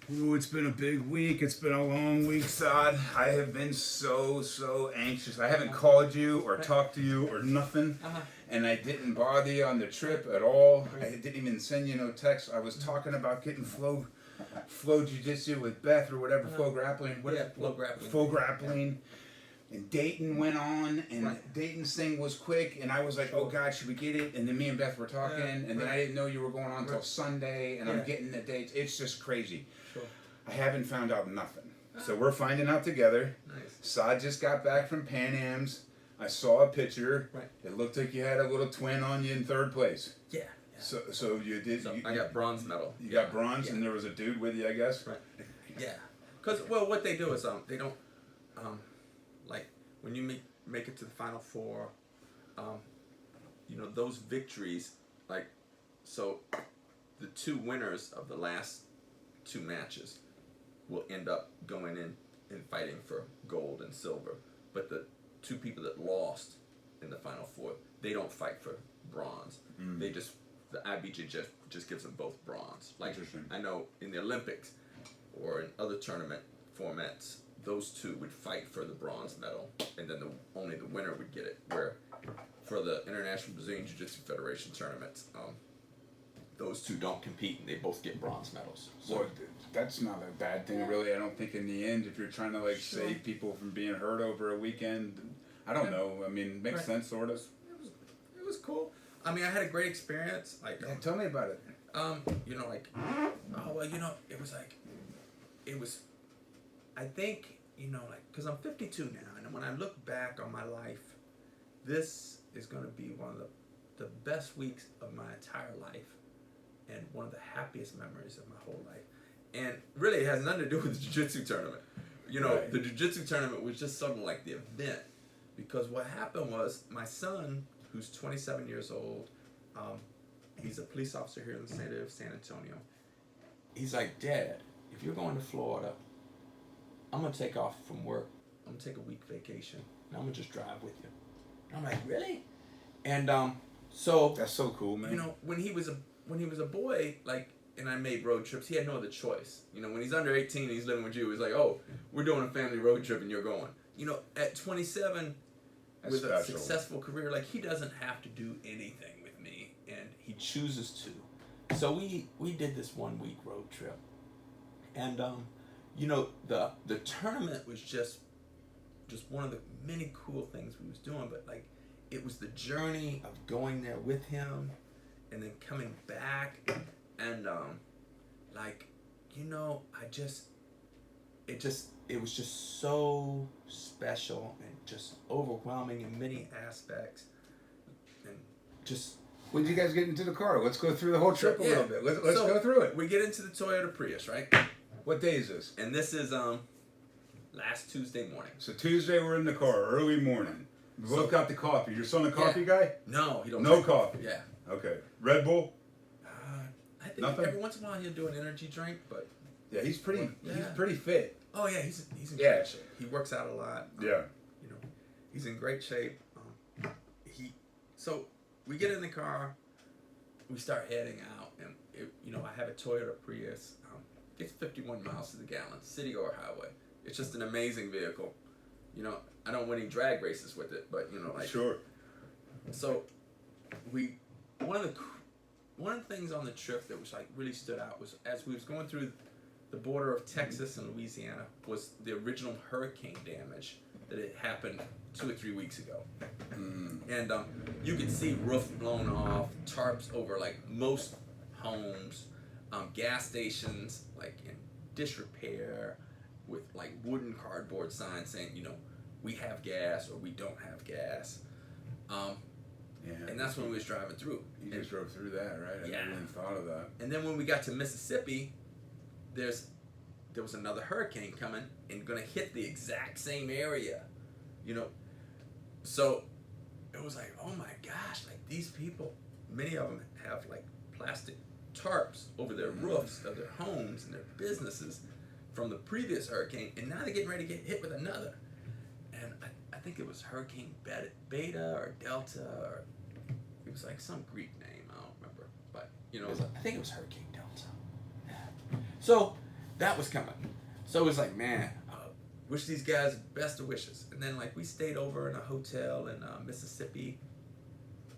Ooh, it's been a big week. It's been a long week, Saad. I have been so anxious. I haven't called you or talked to you or nothing. And I didn't bother you on the trip at all. I didn't even send you no text. I was talking about getting flow jiu-jitsu with Beth or whatever, flow grappling. Flow grappling. Flow grappling. And Dayton went on, and Dayton's thing was quick, and I was like, oh God, should we get it? And then me and Beth were talking, and then I didn't know you were going on until Sunday, and I'm getting the dates. It's just crazy. Sure. I haven't found out nothing. So we're finding out together. Nice. Saad just got back from Pan Am's. I saw a picture. Right. It looked like you had a little twin on you in third place. Yeah. So you did. So I got bronze medal. You got bronze, and there was a dude with you, I guess. Right. Yeah. Because what they do is they don't like when you make it to the final four, those victories, like, so the two winners of the last two matches will end up going in and fighting for gold and silver, but the two people that lost in the final four, they don't fight for bronze. They just, the IBJ just gives them both bronze. Like, I know in the Olympics or in other tournament formats, those two would fight for the bronze medal, and then only the winner would get it. Where for the International Brazilian Jiu-Jitsu Federation tournaments, those two don't compete, and they both get bronze medals. So well, that's not a bad thing, really. I don't think in the end, if you're trying to save people from being hurt over a weekend, I don't know. I mean, makes sense, sort of. It was cool. I mean, I had a great experience. Like, tell me about it. It was. I think, because I'm 52 now, and when I look back on my life, this is going to be one of the best weeks of my entire life, and one of the happiest memories of my whole life. And really, it has nothing to do with the jiu-jitsu tournament. The jiu-jitsu tournament was just something like the event, because what happened was my son, who's 27 years old, he's a police officer here in the city of San Antonio. He's like, Dad, if you're going to Florida, I'm going to take off from work. I'm going to take a week vacation, and I'm going to just drive with you. And I'm like, really? And so that's so cool, man. When he was a boy, and I made road trips, he had no other choice. When he's under 18 and he's living with you, he's like, oh, we're doing a family road trip and you're going. At 27, that's with special. A successful career, he doesn't have to do anything with me, and he chooses to. So we did this 1 week road trip, and the tournament was just one of the many cool things we was doing, but it was the journey of going there with him, and then coming back, and it was just so special and just overwhelming in many aspects, and just. When did you guys get into the car? Let's go through the whole trip a little bit. Let's go through it. We get into the Toyota Prius, right? What day is this? And this is last Tuesday morning. So Tuesday we're in the car, early morning. We both got the coffee. Your son a coffee guy? No, he don't. No coffee. Yeah. Okay. Red Bull? I think nothing? Every once in a while he'll do an energy drink, but yeah, he's pretty fit. Oh yeah, he's in great shape. He works out a lot. Yeah. He's in great shape. So we get in the car, we start heading out, and I have a Toyota Prius. It's 51 miles to the gallon, city or highway. It's just an amazing vehicle. I don't win any drag races with it, but Sure. So one of the things on the trip that was really stood out was as we was going through the border of Texas and Louisiana was the original hurricane damage that had happened 2 or 3 weeks ago. And you could see roofs blown off, tarps over most homes, gas stations in disrepair with wooden cardboard signs saying, we have gas or we don't have gas. And that's when we was driving through. You just drove through that, right? I never even thought of that. And then when we got to Mississippi, there was another hurricane coming and going to hit the exact same area, So it was oh my gosh, these people, many of them have plastic tarps over their roofs of their homes and their businesses from the previous hurricane, and now they're getting ready to get hit with another. And I think it was Hurricane Beta or Delta, or it was some Greek name, I don't remember, but I think it was Hurricane Delta. So that was coming. So it was like, man, wish these guys best of wishes. And then like we stayed over in a hotel in Mississippi,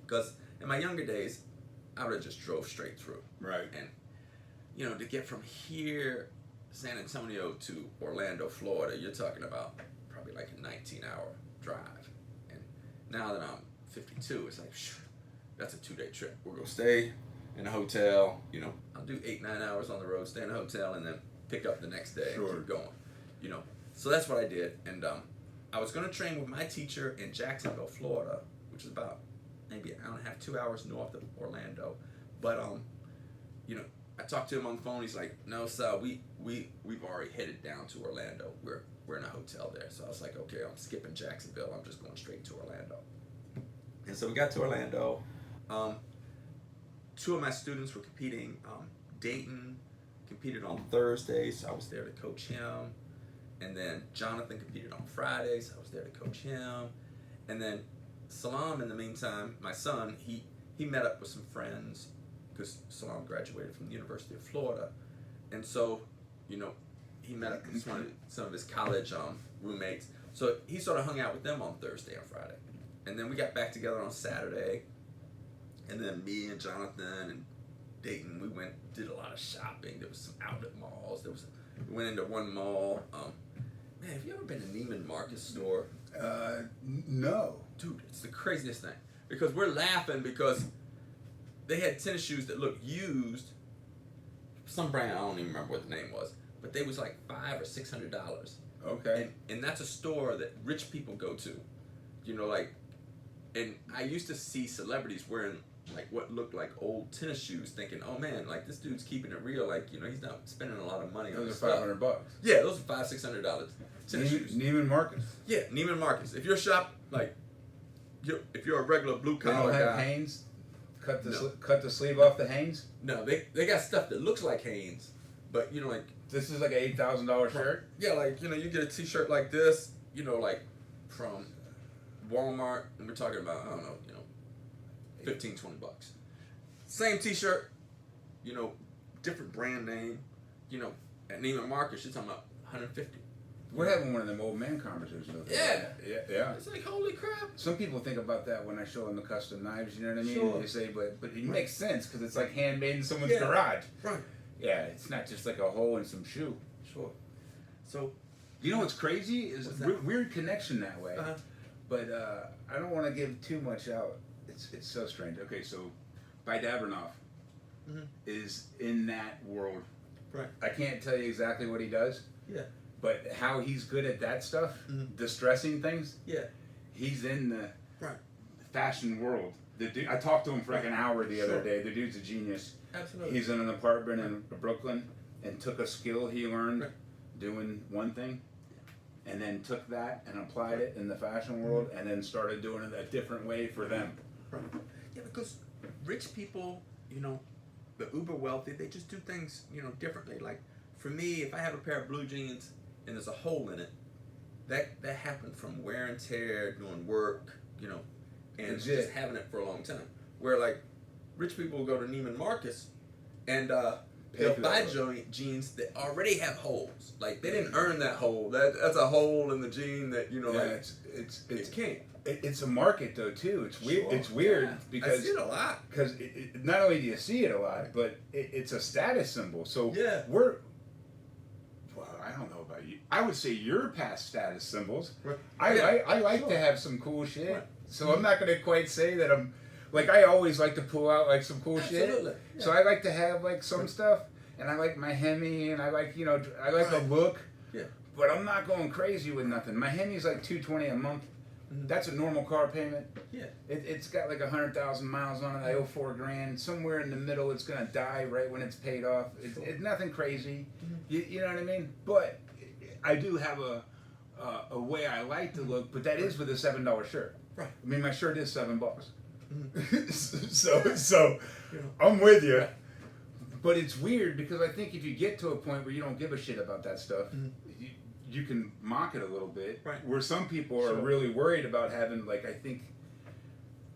because in my younger days, I would have just drove straight through. Right. And you know, to get from here, San Antonio to Orlando, Florida, you're talking about probably like a 19-hour drive. And now that I'm 52, it's like, that's a 2-day trip. We're gonna stay in a hotel. You know, I'll do 8-9 hours on the road, stay in a hotel, and then pick up the next day and keep going. You know, so that's what I did. And I was gonna train with my teacher in Jacksonville, Florida, which is about maybe an hour and a half, 2 hours north of Orlando. But you know, I talked to him on the phone. He's like, "No, Sal, we've already headed down to Orlando. We're in a hotel there." So I was like, "Okay, I'm skipping Jacksonville. I'm just going straight to Orlando." And so we got to Orlando. 2 of my students were competing. Dayton competed on Thursdays, so I was there to coach him. And then Jonathan competed on Fridays. I was there to coach him. And then Salam, in the meantime, my son, he met up with some friends, because Salam graduated from the University of Florida. And so, you know, he met up with some of his college roommates. So he sort of hung out with them on Thursday and Friday. And then we got back together on Saturday. And then me and Jonathan and Dayton, we did a lot of shopping. There was some outlet malls. We went into one mall. Man, have you ever been to Neiman Marcus store? No. Dude, it's the craziest thing. Because we're laughing because they had tennis shoes that looked used. Some brand, I don't even remember what the name was. But they was like $500 or $600. Okay. And that's a store that rich people go to. You know, like, and I used to see celebrities wearing like what looked like old tennis shoes, thinking, "Oh man, like this dude's keeping it real. Like, you know, he's not spending a lot of money on Those this are stuff." $500. Yeah, those are $500-600 tennis shoes. Neiman Marcus. Yeah, Neiman Marcus. If you're shop like, if you're a regular blue They collar don't have guy, Hanes. Cut the sleeve off the Hanes. no, they got stuff that looks like Hanes, but you know, like This is like an $8,000 shirt. yeah, like, you know, you get a T-shirt like this, you know, like from Walmart, and we're talking about, I don't know, you know, $15-20. Same T-shirt, you know, different brand name, you know, at Neiman Marcus, you're talking about $150. We're having one of them old man conversations. Yeah. Yeah. It's like, holy crap. Some people think about that when I show them the custom knives. You know what I mean? Sure. They say, but it makes sense because it's like handmade in someone's Yeah. garage. Right. Yeah, it's not just like a hole in some shoe. Sure. So, You know what's crazy is What's that? weird connection that way. uh-huh. But I don't want to give too much out. It's so strange. Okay, so Bidabernov Mhm. is in that world. Right. I can't tell you exactly what he does, Yeah. but how he's good at that stuff, Mhm. distressing things, Yeah. he's in the Right. fashion world. The dude, I talked to him for like an hour the other Sure. day. The dude's a genius. Absolutely. He's in an apartment in Brooklyn and took a skill he learned Right. doing one thing and then took that and applied it in the fashion world and then started doing it a different way for them. Right. Yeah, because rich people, you know, the uber wealthy, they just do things, you know, differently. Like for me, if I have a pair of blue jeans and there's a hole in it, that happened from wear and tear, doing work, you know, and Legit. just having it for a long time. Where like rich people will go to Neiman Marcus and they'll for buy that jeans that already have holes. Like they didn't earn that hole. That's a hole in the jean that, you know, Yeah, like it's it can't. it's a market though too. It's weird. Sure. It's weird Yeah. I because see it a lot. because not only do you see it a lot, but it's a status symbol. So Yeah. well, I don't know about you. I would say you're past status symbols. Right. I like Sure. to have some cool shit. Right. So I'm not gonna quite say that I'm like I always like to pull out like some cool Absolutely. shit. Yeah. So I like to have like some stuff, and I like my Hemi, and I like I like the Right. look. Yeah. But I'm not going crazy with nothing. My Hemi's like $220 a month. Mhm. That's a normal car payment. Yeah. It's got like 100,000 miles on it. I owe $4,000. Somewhere in the middle, it's gonna die right when it's paid off. It's nothing crazy. You know what I mean? But I do have a way I like to look, but that is with a $7 shirt. Right. I mean, my shirt is $7. Mhm. so You know. I'm with you. Right. But it's weird because I think if you get to a point where you don't give a shit about that stuff, Mhm. you can mock it a little bit. Right. Where some people are Sure. really worried about having, like, I think,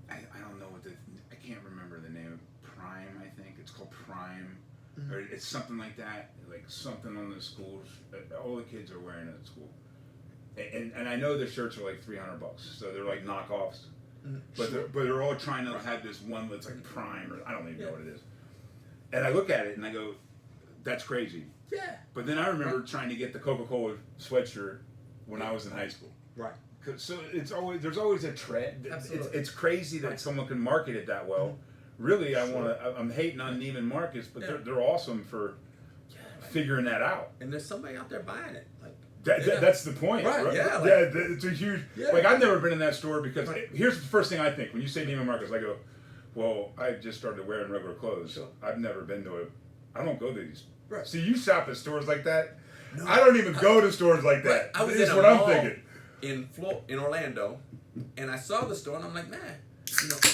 I don't know I can't remember the name. Prime, I think. It's called Prime. Mhm. Or it's something like that. like something on the schools. All the kids are wearing it at school, and I know the shirts are like $300, so they're like knockoffs. But they're all trying to have this one that's like Prime, or I don't even know what it is. And I look at it and I go, that's crazy. Yeah. But then I remember trying to get the Coca-Cola sweatshirt when I was in high school. Right. So there's always a trend. Absolutely. It's crazy that someone can market it that well. Really, I'm hating on Neiman Marcus, but they're awesome for figuring that out. And there's somebody out there buying it. Like that's the point, right? Yeah, like, it's a huge. Like I've never been in that store because here's the first thing I think when you say Neiman Marcus. I go, well, I just started wearing regular clothes. Sure. I've never been to I don't go to these. Right. See, you shop at stores like that. No, I don't even go to stores like that. I was That's in what a I'm mall thinking. in Orlando, and I saw the store, and I'm like, man,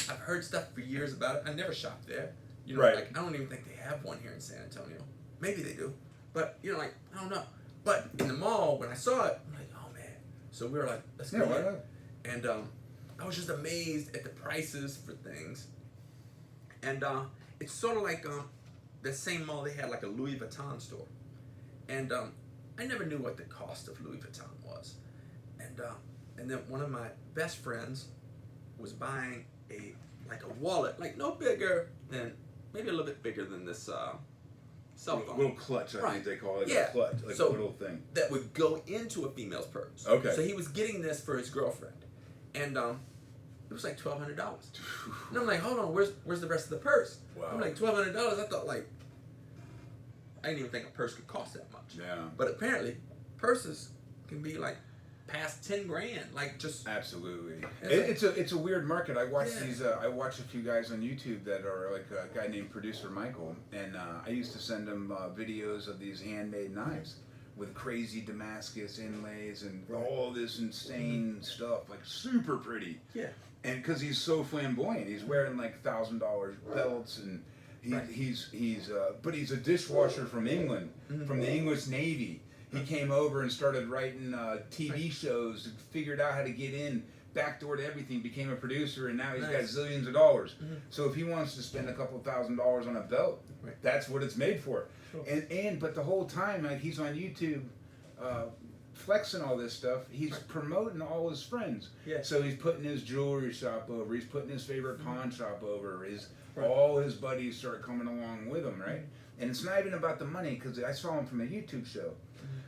I've heard stuff for years about it. I never shopped there. Like I don't even think they have one here in San Antonio. Maybe they do, but like I don't know. But in the mall, when I saw it, I'm like, oh man. So we were like, let's go in. And I was just amazed at the prices for things. And it's sort of like the same mall they had like a Louis Vuitton store. And I never knew what the cost of Louis Vuitton was. And then one of my best friends was buying a wallet, like no bigger than, maybe a little bit bigger than this cell phone. Little clutch, I think they call it. Yeah. A clutch, like a little thing. That would go into a female's purse. Okay. So he was getting this for his girlfriend. And it was like $1,200. And I'm like, hold on, where's the rest of the purse? Wow. I'm like, $1,200? I thought I didn't even think a purse could cost that much. Yeah. But apparently, purses can be like past 10 grand. Like just absolutely. It's a weird market. I watch these. I watch a few guys on YouTube that are like a guy named Producer Michael, and I used to send him videos of these handmade knives with crazy Damascus inlays and all this insane stuff, like super pretty. Yeah. And because he's so flamboyant, he's wearing like $1,000 belts, and but he's a dishwasher from England, from the English Navy. He came over and started writing TV shows, and figured out how to get in, backdoor to everything, became a producer, and now he's got zillions of dollars. So if he wants to spend a couple $1,000s on a belt, that's what it's made for. Sure. But the whole time, like he's on YouTube, flexing all this stuff, he's promoting all his friends. Yeah. So he's putting his jewelry shop over, he's putting his favorite pawn shop over, all his buddies start coming along with him, right? And it's not even about the money, because I saw him from a YouTube show.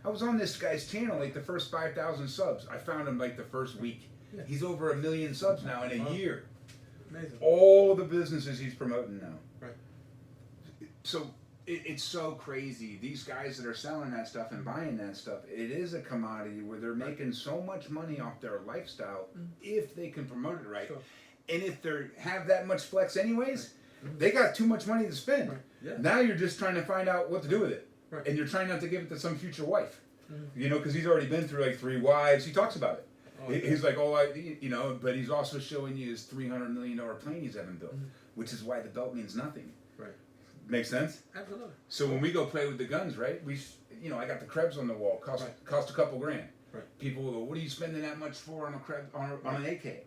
I was on this guy's channel, like the first 5,000 subs. I found him like the first week. Yeah. He's over 1 million subs now in a year. Amazing. All the businesses he's promoting now. Right. So it's so crazy. These guys that are selling that stuff and buying that stuff, it is a commodity where they're making so much money off their lifestyle if they can promote it right. Sure. And if they have that much flex anyways, they got too much money to spend. Right. Yeah. Now you're just trying to find out what to do with it. Right. And you're trying not to give it to some future wife. Because he's already been through like 3 wives. He talks about it. Oh, he's like, but he's also showing you his $300 million plane he's having built, which is why the belt means nothing. Right. Makes sense? Absolutely. So when we go play with the guns, right? I got the Krebs on the wall. Cost a couple grand. Right. People will go, what are you spending that much for on a Krebs on an AK?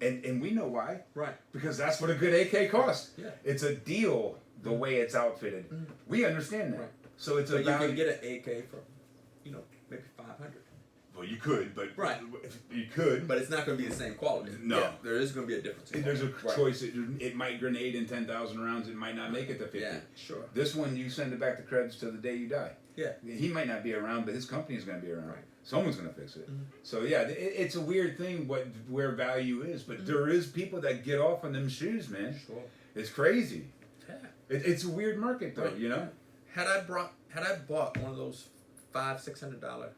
And we know why. Right. Because that's what a good AK costs. Yeah. It's a deal the way it's outfitted. We understand that. Right. So it's you can get an AK for, maybe $500. Well, you could, but you could, but it's not going to be the same quality. No, yeah, there is going to be a difference. There's a choice. It might grenade in 10,000 rounds. It might not make it to 50. Yeah, sure. This one, you send it back to Krebs till the day you die. Yeah, he might not be around, but his company is going to be around. Right. Someone's going to fix it. So yeah, it's a weird thing where value is, but there is people that get off on them shoes, man. Sure, it's crazy. Yeah, it's a weird market though, Had I bought one of those $500-$600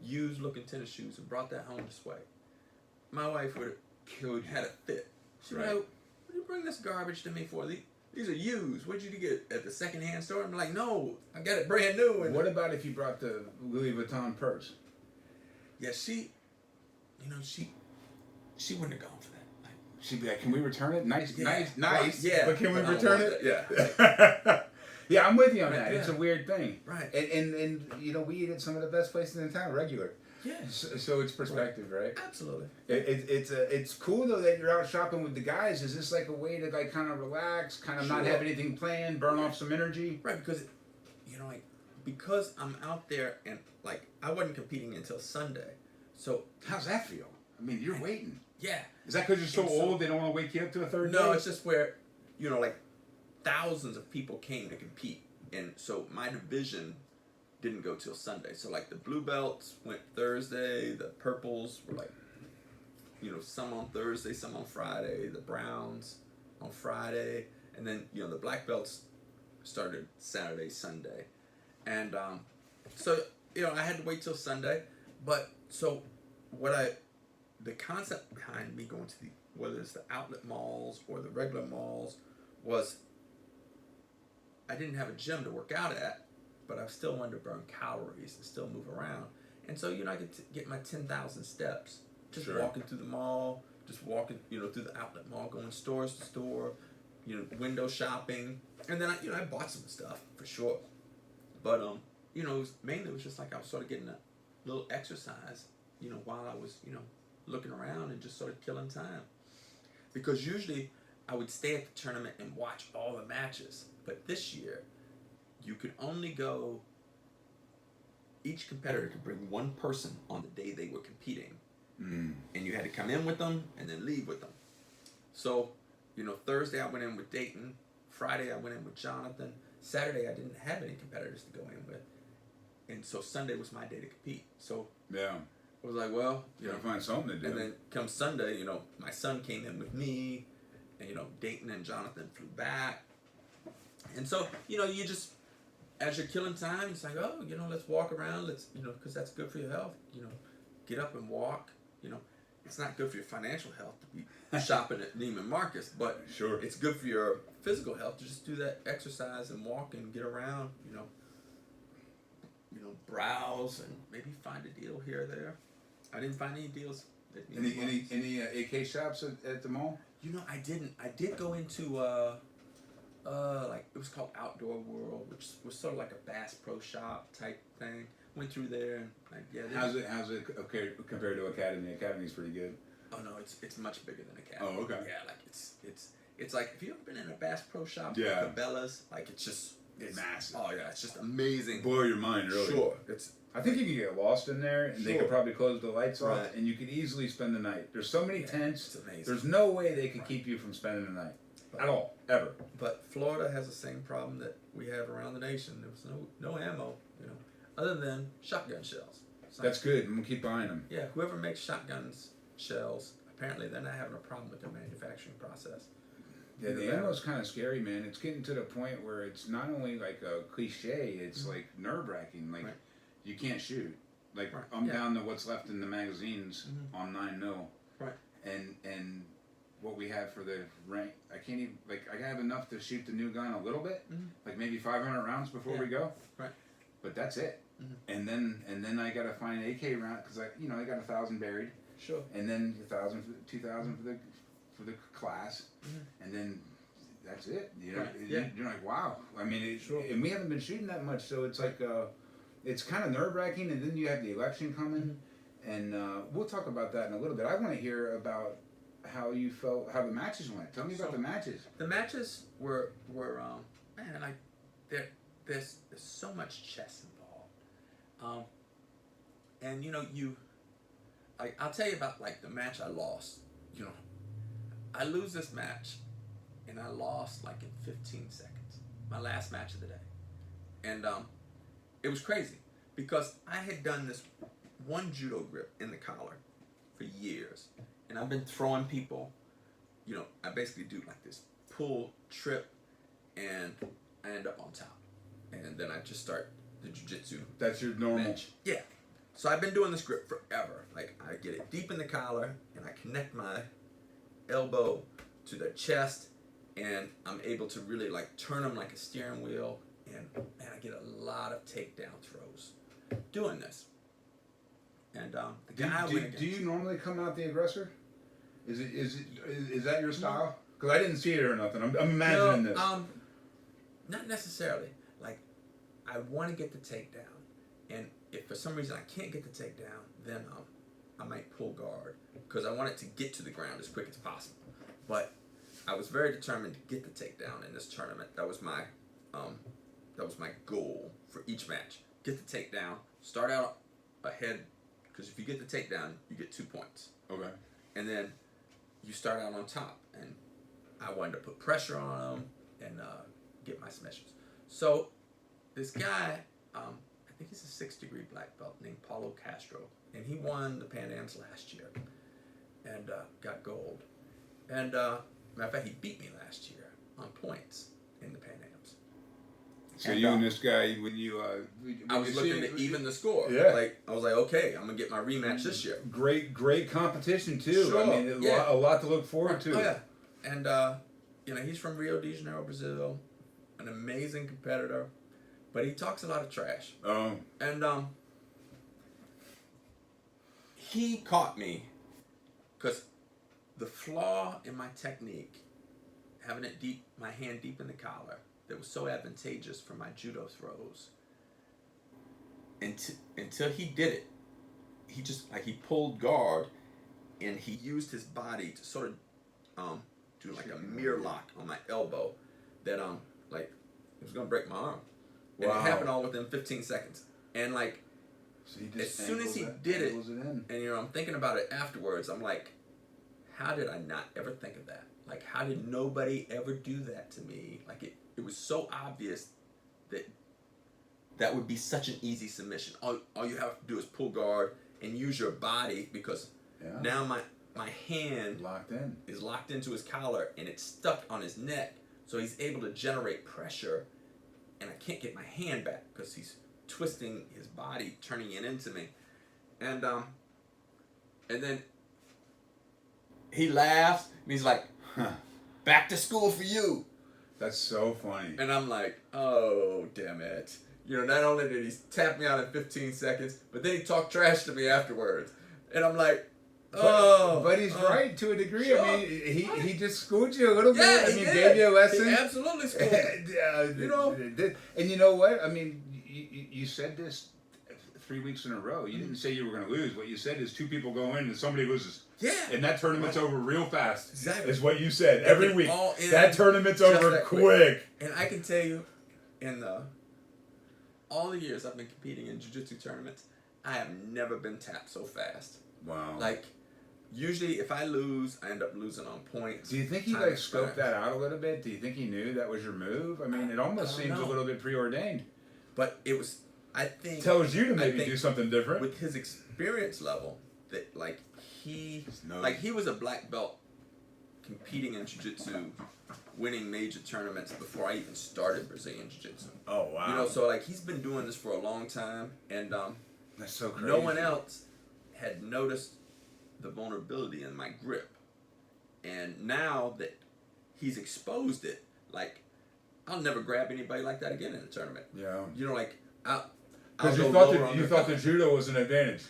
used looking tennis shoes and brought that home to Sway, my wife would have killed you. Had a fit. She'd be like, what do you bring this garbage to me for? These are used. What'd you get at the secondhand store? I'm like, no, I got it brand new. And what about if you brought the Louis Vuitton purse? Yeah, she wouldn't have gone for that. She'd be like, can we return it? Nice. Right, yeah. But can we return it? Yeah. Yeah, I'm with you on that. Yeah. It's a weird thing. Right. And we eat at some of the best places in town, regular. Yeah. So it's perspective, right? Absolutely. It's cool though that you're out shopping with the guys. Is this like a way to like kind of relax, kind of not have anything planned, burn off some energy? Right, because because I'm out there and like I wasn't competing until Sunday, so How's that feel? I mean, you're waiting. yeah. Is that because you're so And so- old they don't want to wake you up to a third day? No, it's just where, like thousands of people came to compete, and so my division didn't go till Sunday. So like the blue belts went Thursday, the purples were like, some on Thursday, some on Friday, the browns on Friday, and then the black belts started Saturday, Sunday, and so I had to wait till Sunday, but so the concept behind me going to whether it's the outlet malls or the regular malls was I didn't have a gym to work out at, but I still wanted to burn calories and still move around. And so, I could get my 10,000 steps just Sure. walking through the mall, just walking, through the outlet mall, going stores to store, window shopping. And then I bought some stuff for sure. But, it was just like I was sort of getting a little exercise, while I was, looking around and just sort of killing time. Because usually I would stay at the tournament and watch all the matches. But this year, you could only go, each competitor could bring one person on the day they were competing. Mm. And you had to come in with them and then leave with them. So, Thursday I went in with Dayton. Friday I went in with Jonathan. Saturday I didn't have any competitors to go in with. And so Sunday was my day to compete. So Yeah. I was like, well, You gotta find something to do. and then come Sunday, my son came in with me, and Dayton and Jonathan flew back. And so, you just, as you're killing time, it's like, oh, let's walk around, let's, because that's good for your health, get up and walk, it's not good for your financial health to be shopping at Neiman Marcus, but Sure. it's good for your physical health to just do that exercise and walk and get around, browse and maybe find a deal here or there. I didn't find any deals. At Neiman Marcus. Any AK shops at the mall? I didn't. I did go into like it was called Outdoor World, which was sort of like a Bass Pro Shop type thing. Went through there and How's it okay compared to Academy? Academy's pretty good. Oh no, it's much bigger than Academy. Oh, okay. Yeah, like it's like if you've ever been in a Bass Pro Shop, Yeah. like Cabela's, like it's massive. Oh yeah, it's just amazing. Blow your mind, really. Sure, I think you could get lost in there, and they Sure. could probably close the lights off, Right. and you could easily spend the night. There's so many tents. It's amazing. There's no way they could keep you from spending the night at all, ever. But Florida has the same problem that we have around the nation. There was no ammo, other than shotgun shells. So, That's good. I'm gonna keep buying them. yeah, whoever makes shotguns shells, apparently they're not having a problem with their manufacturing process. Yeah, the ammo's kind of scary, man. It's getting to the point where it's not only like a cliche, it's like nerve-wracking. Like, Right. you can't shoot. Like, Right. I'm Yeah. down to what's left in the magazines on 9mm. Right. And what we have for the rank, I can't even, like, I have enough to shoot the new gun a little bit, like maybe 500 rounds before we go. Right. But that's it. And then I gotta find an AK round, because I got 1,000 buried. Sure. And then 1,000, 2,000 for the class, and then that's it. Right. Yeah. You're like, wow. I mean, Sure. and we haven't been shooting that much, so it's like it's kind of nerve-wracking. And then you have the election coming, and we'll talk about that in a little bit. I want to hear about how you felt, how the matches went. Tell me about the matches. The matches were man, like there's so much chess involved, and I'll tell you about like the match I lost. I lose this match, and I lost like in 15 seconds. My last match of the day, and it was crazy because I had done this one judo grip in the collar for years, and I've been throwing people. I basically do like this pull, trip, and I end up on top, and then I just start the jiu-jitsu. That's your normal. Bench. Yeah. So I've been doing this grip forever. Like I get it deep in the collar, and I connect my elbow to the chest, and I'm able to really like turn them like a steering wheel, and I get a lot of takedown throws doing this. And the guy I went against, do you normally come out the aggressor? Is that your style? Because I didn't see it or nothing. I'm imagining this. Not necessarily. Like I want to get the takedown, and if for some reason I can't get the takedown, then I might pull guard because I want it to get to the ground as quick as possible. But I was very determined to get the takedown in this tournament. That was my that was my goal for each match. Get the takedown. Start out ahead, because if you get the takedown, you get 2 points. Okay. And then you start out on top, and I wanted to put pressure on him and get my submissions. So this guy, I think he's a 6th-degree black belt named Paulo Castro, and he won the Pan Ams last year and got gold. And matter of fact, he beat me last year on points in the Pan Ams. So you and this guy, when you I was looking to even the score. Yeah. Like I was like, okay, I'm gonna get my rematch this year. Great competition too. Sure. I mean, a lot to look forward to. Oh yeah, and he's from Rio de Janeiro, Brazil, an amazing competitor, but he talks a lot of trash. Oh. And he caught me because the flaw in my technique, having it deep, my hand deep in the collar, that was so advantageous for my judo throws. Until he did it, he just he pulled guard, and he used his body to sort of do like a mirror lock on my elbow, that it was gonna break my arm. And Wow. it happened all within 15 seconds. And So he just as soon as he angles did it, in. and I'm thinking about it afterwards, I'm like, how did I not ever think of that? Like, how did nobody ever do that to me? Like, it was so obvious that would be such an easy submission. All you have to do is pull guard and use your body, because now my hand is locked into his collar and it's stuck on his neck, so he's able to generate pressure, and I can't get my hand back because he's twisting his body, turning it into me. And then he laughs and he's like, back to school for you. That's so funny. And I'm like, oh, damn it. Not only did he tap me out in 15 seconds, but then he talked trash to me afterwards. And I'm like, but he's right to a degree. Sure. I mean, he just schooled you a little bit. Yeah, I he mean, did. gave you a lesson. He absolutely schooled me. And you know what? I mean, you said this 3 weeks in a row. You didn't say you were going to lose. What you said is 2 people go in and somebody loses. Yeah. And that tournament's over real fast. Exactly. Is what you said. Every week. That tournament's just over that quick. And I can tell you, in all the years I've been competing in jiu-jitsu tournaments, I have never been tapped so fast. Wow. Usually if I lose, I end up losing on points. Do you think he scoped that out a little bit? Do you think he knew that was your move? I mean, it almost seems a little bit preordained. But it was, I think... Tells you to maybe do something different. With his experience level, that he was a black belt competing in jiu-jitsu, winning major tournaments before I even started Brazilian jiu-jitsu. Oh, wow. So he's been doing this for a long time, and that's so crazy. No one else had noticed the vulnerability in my grip. And now that he's exposed it, I'll never grab anybody like that again in a tournament. Yeah. Because you thought the judo was an advantage.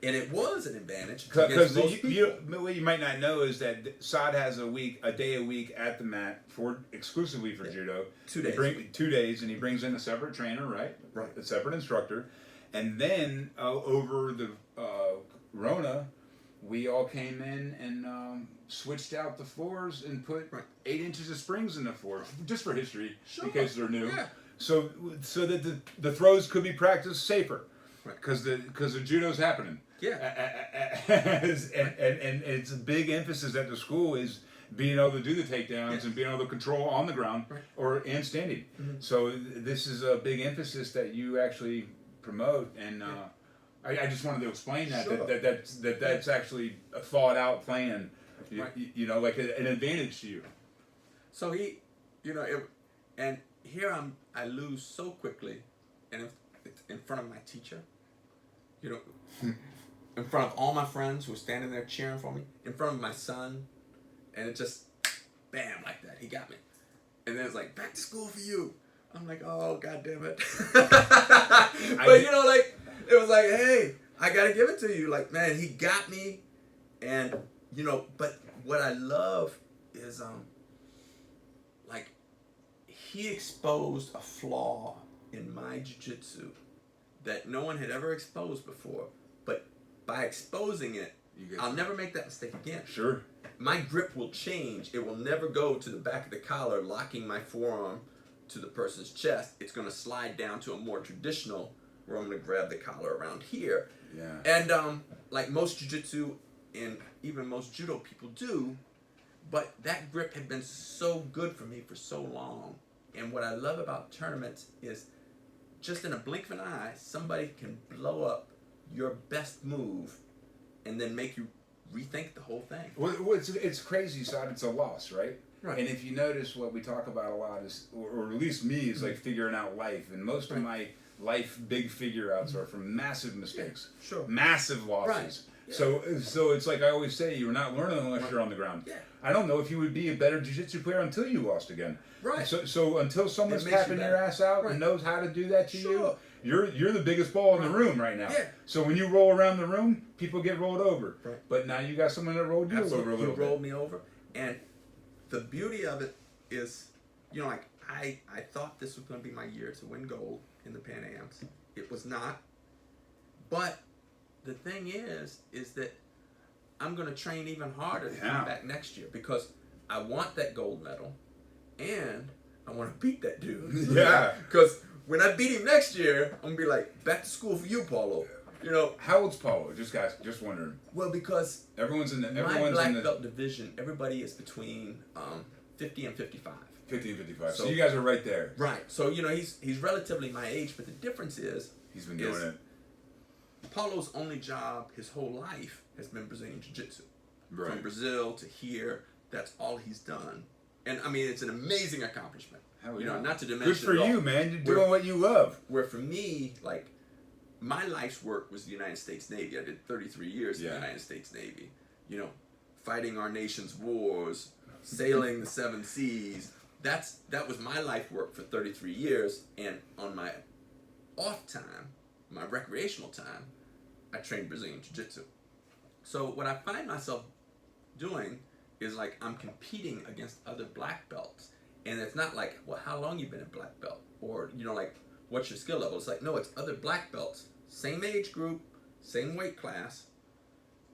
And it was an advantage. Because what you might not know is that Saad has a day a week at the mat exclusively for judo. 2 days. 2 days, and he brings in a separate trainer, right? Right. A separate instructor. And then over the Rona, we all came in and switched out the floors and put 8 inches of springs in the floor, just for history, in case they're new. Yeah. So that the throws could be practiced safer, Right. because the judo's happening. Yeah. And it's a big emphasis at the school is being able to do the takedowns and being able to control on the ground and standing. Mm-hmm. So this is a big emphasis that you actually promote, and I just wanted to explain that that's actually a thought out plan. Like an advantage to you. So and here I lose so quickly, and it's in front of my teacher, in front of all my friends who are standing there cheering for me, in front of my son, and it just, bam, like that, he got me. And then it's like, back to school for you. I'm like, oh, God damn it. But, it was like, hey, I got to give it to you. Like, man, he got me. And, but what I love is, he exposed a flaw in my jiu-jitsu that no one had ever exposed before. But by exposing it, I'll never make that mistake again. Sure. My grip will change. It will never go to the back of the collar, locking my forearm to the person's chest. It's going to slide down to a more traditional, where I'm going to grab the collar around here. Yeah. And like most jiu-jitsu and even most judo people do, but that grip had been so good for me for so long. And what I love about tournaments is just in a blink of an eye, somebody can blow up your best move and then make you rethink the whole thing. Well, it's crazy, Saad. It's a loss, right? Right. And if you notice, what we talk about a lot is, or at least me, is like figuring out life. And most of my life big figure outs are from massive mistakes, Sure. massive losses. Right. Yeah. So it's like I always say, you're not learning unless you're on the ground. Yeah. I don't know if you would be a better jiu-jitsu player until you lost again. Right. So until someone's It makes you tapping your better. ass out Right. and knows how to do that to Sure. you, you're the biggest ball in the room right now. Yeah. So when you roll around the room, people get rolled over. Right. But now you got someone that rolled you over a Absolutely. little He bit. rolled me over. And the beauty of it is, like I thought this was going to be my year to win gold in the Pan Ams. It was not. But the thing is that I'm going to train even harder to come back next year because I want that gold medal and I want to beat that dude. Yeah. Because when I beat him next year, I'm going to be like, back to school for you, Paulo. How old's Paulo? Just wondering. Well, because Everyone's in the my black belt division, everybody is between 50 and 55. 50 and 55. So So- you guys are right there. Right. So, he's relatively my age, but the difference is He's been doing it. Paulo's only job his whole life has been Brazilian Jiu-Jitsu. Right. From Brazil to here, that's all he's done. And I mean, it's an amazing accomplishment. Hell yeah. Not to diminish Good for it at all. you, man. You're doing what you love. Where for me, like, my life's work was the United States Navy. I did 33 years in the United States Navy. Fighting our nation's wars, sailing the 7 seas. That was my life work for 33 years. And on my off time, my recreational time, I trained Brazilian Jiu-Jitsu. So what I find myself doing is like I'm competing against other black belts. And it's not like, well, how long you been a black belt? Or, like, what's your skill level? It's like, no, it's other black belts. Same age group, same weight class,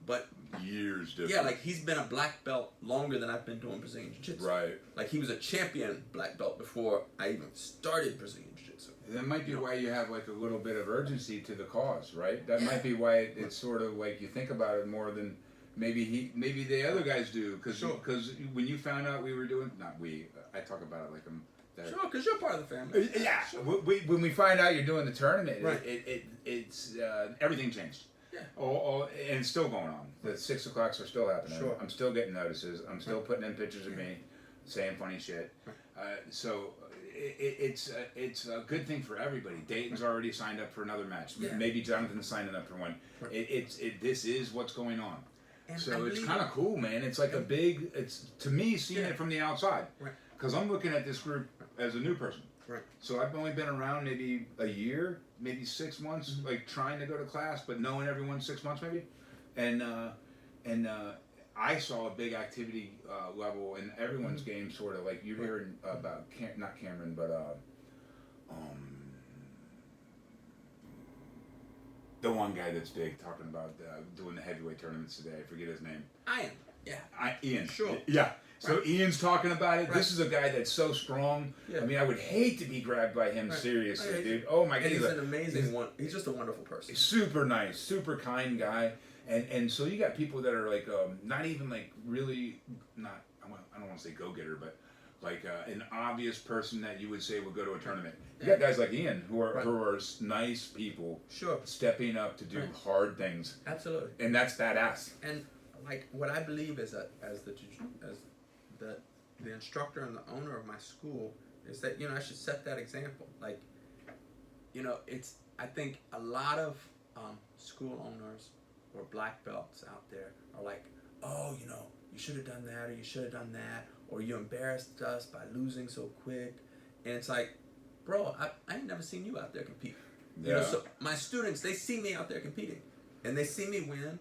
but Years different. yeah, like he's been a black belt longer than I've been doing Brazilian Jiu-Jitsu. Right. Like he was a champion black belt before I even started Brazilian Jiu-Jitsu. That might be why you have like a little bit of urgency to the cause, right? That might be why it's sort of like you think about it more than maybe the other guys do. Because when you found out we were doing, I talk about it like I'm. Sure, because you're part of the family. Yeah. Sure. When we find out you're doing the tournament, Right. it's everything changed. Yeah. And it's still going on. The 6 o'clocks are still happening. Sure. I'm still getting notices. I'm still putting in pictures of me saying funny shit. So it's a good thing for everybody. Dayton's already signed up for another match. Yeah. Maybe Jonathan's signing up for one. Right. This is what's going on. And So I it's believe kind of cool, man. It's like it's to me seeing it from the outside. Right. Because I'm looking at this group as a new person. Right. So I've only been around maybe a year, maybe 6 months, like trying to go to class, but knowing everyone 6 months maybe. And I saw a big activity level in everyone's game, sort of like you're hearing about not Cameron, but the one guy that's big talking about doing the heavyweight tournaments today. I forget his name. Ian. Yeah. Ian. Sure. Yeah. So Right. Ian's talking about it. Right. This is a guy that's so strong. Yeah. I mean, I would hate to be grabbed by him seriously, Right. dude. Oh my God. And he's an amazing one. He's just a wonderful person. Super nice, super kind guy. And so you got people that are like not even like really not. I don't want to say go getter, but like an obvious person that you would say would go to a tournament. You got guys like Ian who are nice people, Sure. stepping up to do hard things, Absolutely. and that's badass. And like what I believe is that as the instructor and the owner of my school is that I should set that example. Like I think a lot of school owners or black belts out there are like, oh, you should have done that, or you should have done that, or you embarrassed us by losing so quick. And it's like, bro, I ain't never seen you out there compete. So my students, they see me out there competing, and they see me win,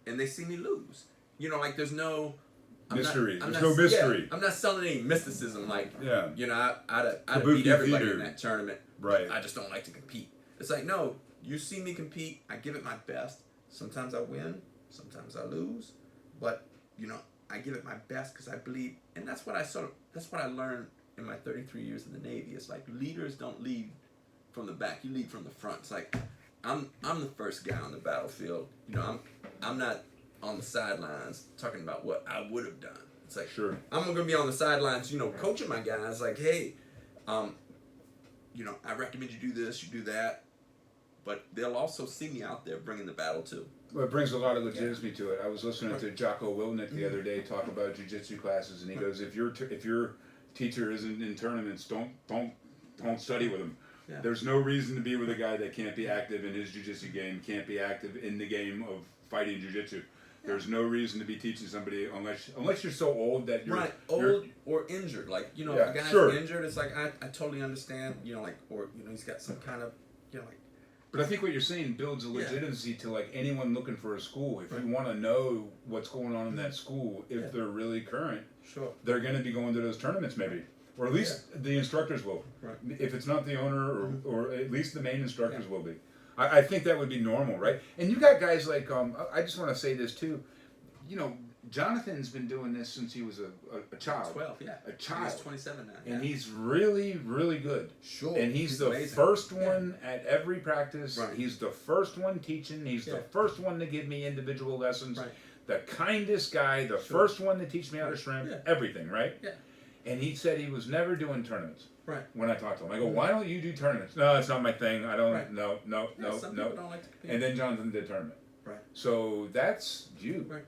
and they see me lose. Like there's no mystery. There's no mystery. I'm not selling any mysticism. Like, I'd Kabuki beat everybody theater. in that tournament. Right. I just don't like to compete. It's like, no, you see me compete. I give it my best. Sometimes I win. Sometimes I lose. But I give it my best because I believe, and that's what I learned in my 33 years in the Navy, it's like leaders don't lead from the back. You lead from the front. It's like I'm the first guy on the battlefield. You know, I'm not on the sidelines talking about what I would have done. It's like Sure. I'm gonna be on the sidelines, you know, coaching my guys like, hey, you know, I recommend you do this, you do that, but they'll also see me out there bringing the battle too. Well, it brings a lot of legitimacy to it. I was listening to Jocko Willnick the other day talk about jiu-jitsu classes, and he goes, if your teacher isn't in tournaments, don't study with him. Yeah. There's no reason to be with a guy that can't be active in his jiu-jitsu game, can't be active in the game of fighting jiu-jitsu. There's no reason to be teaching somebody unless you're so old that you're old or injured. Like, you know, Yeah, if a guy's sure. injured, it's like I totally understand, you know, like, or you know, he's got some kind of, you know, like. But I think what you're saying builds a legitimacy to like anyone looking for a school. If you want to know what's going on in that school, if they're really current, Sure. they're going to be going to those tournaments maybe. Or at least the instructors will. Right. If it's not the owner, or at least the main instructors will be. I think that would be normal, right? And you got guys like, I just want to say this too. You know, Jonathan's been doing this since he was a child. 12, yeah. A child. He's 27 now. And he's really, really good. Sure. And he's the amazing. first one at every practice. Right. He's the first one teaching. He's the first one to give me individual lessons. Right. The kindest guy, the first one to teach me how to shrimp, everything, right? Yeah. And he said he was never doing tournaments. Right. When I talked to him, I go, "Why don't you do tournaments?" No, it's not my thing. I don't. Right. No. Some people don't like to compete. And then Jonathan did tournament. Right. So that's you. Right.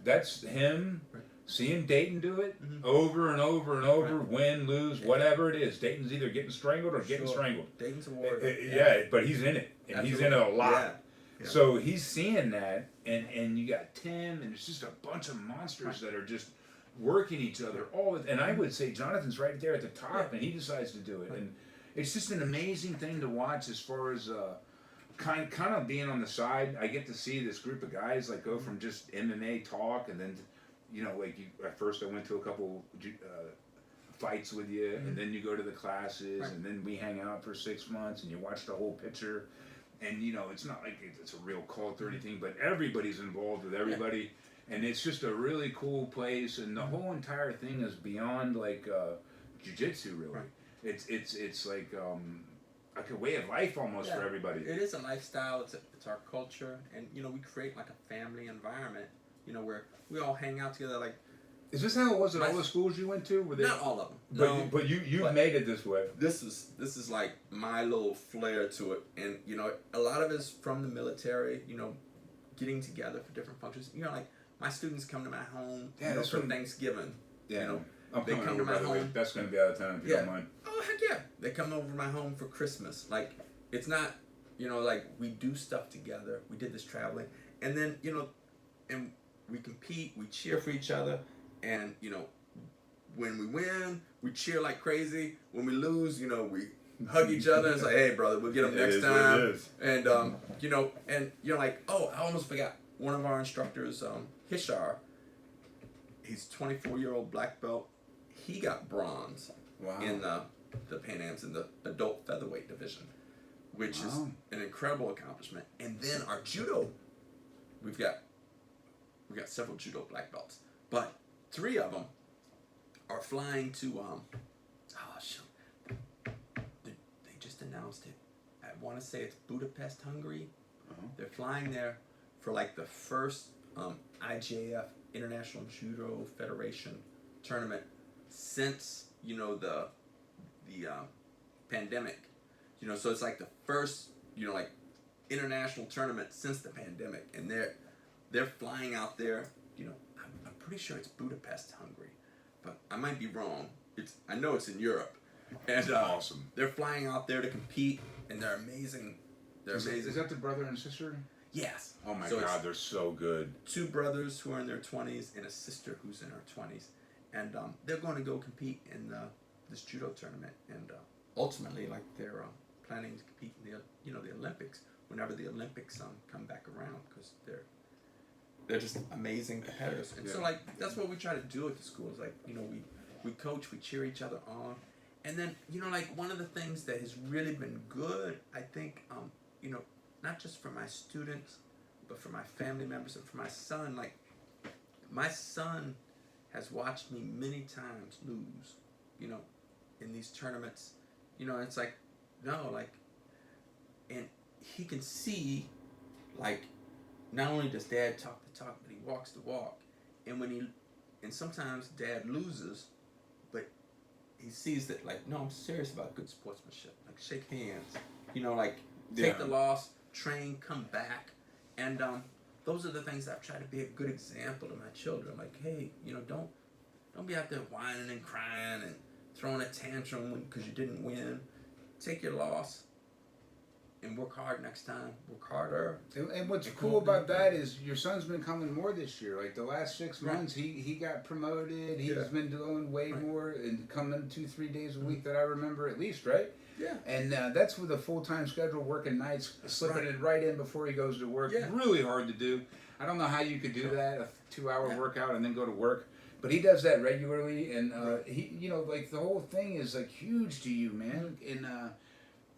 That's him. Right. Seeing Dayton do it over and over and over, win, lose, whatever it is. Dayton's either getting strangled or getting strangled. Dayton's a warrior. Yeah, but he's in it, and he's in it a lot. Yeah. So he's seeing that, and you got Tim, and it's just a bunch of monsters that are just working each other and I would say Jonathan's right there at the top, and he decides to do it, and it's just an amazing thing to watch as far as kind of being on the side. I get to see this group of guys like go from just MMA talk, and then at first I went to a couple fights with you, and then you go to the classes, and then we hang out for 6 months, and you watch the whole picture, and you know it's not like it's a real cult or anything, but everybody's involved with everybody. And it's just a really cool place, and the whole entire thing is beyond like jiu-jitsu, really. Right. It's like a way of life almost for everybody. It is a lifestyle. It's our culture, and you know we create like a family environment. You know where we all hang out together. Like, is this how it was at all the schools you went to? Not all of them. But you made it this way. This is like my little flair to it, and you know a lot of it's from the military. You know, getting together for different functions. You know, like. My students come to my home for Thanksgiving. Yeah, you know, they come to my home. That's going to be out of town if you don't mind. Oh heck yeah! They come over to my home for Christmas. Like it's not, you know, like we do stuff together. We did this traveling, and then you know, and we compete. We cheer for each other, and you know, when we win, we cheer like crazy. When we lose, you know, we hug each other and say, "Hey, brother, we'll get them next time." And you know, and you're like, "Oh, I almost forgot." One of our instructors, Hishar, he's 24-year-old black belt. He got bronze in the Pan Ams in the adult featherweight division, which is an incredible accomplishment. And then our judo, we got several judo black belts, but 3 of them are flying to they just announced it. I want to say it's Budapest, Hungary. They're flying there for like the first IJF International Judo Federation tournament since you know the pandemic, you know, so it's like the first like international tournament since the pandemic, and they're flying out there. You know, I'm pretty sure it's Budapest, Hungary, but I might be wrong. I know it's in Europe, and awesome. They're flying out there to compete, and they're amazing. Is that the brother and sister? Yes. Oh my God, they're so good. 2 brothers who are in their 20s and a sister who's in her 20s, and they're going to go compete in this judo tournament, and ultimately, like they're planning to compete in the Olympics whenever the Olympics come back around, because they're just amazing competitors, and so like that's what we try to do at the schools. Like you know we coach, we cheer each other on, and then you know like one of the things that has really been good, I think, you know. Not just for my students, but for my family members and for my son. Like, my son has watched me many times lose, you know, in these tournaments, you know, it's like, no, like, and he can see, like, not only does Dad talk the talk, but he walks the walk. And sometimes Dad loses, but he sees that, like, no, I'm serious about good sportsmanship. Like, shake hands, you know, like, take the loss, train, come back. And those are the things I've tried to be a good example to my children. Like, hey, you know, don't be out there whining and crying and throwing a tantrum because you didn't win. Take your loss and work hard next time. Work harder. And what's cool about that is your son's been coming more this year. Like the last 6 months, he got promoted. He's been doing way more and coming 2-3 days a week that I remember at least, right? Yeah. And that's with a full-time schedule, working nights, slipping it right in before he goes to work. Yeah. Really hard to do. I don't know how you could do that, a 2-hour workout and then go to work. But he does that regularly, and he, you know, like the whole thing is like huge to you, man.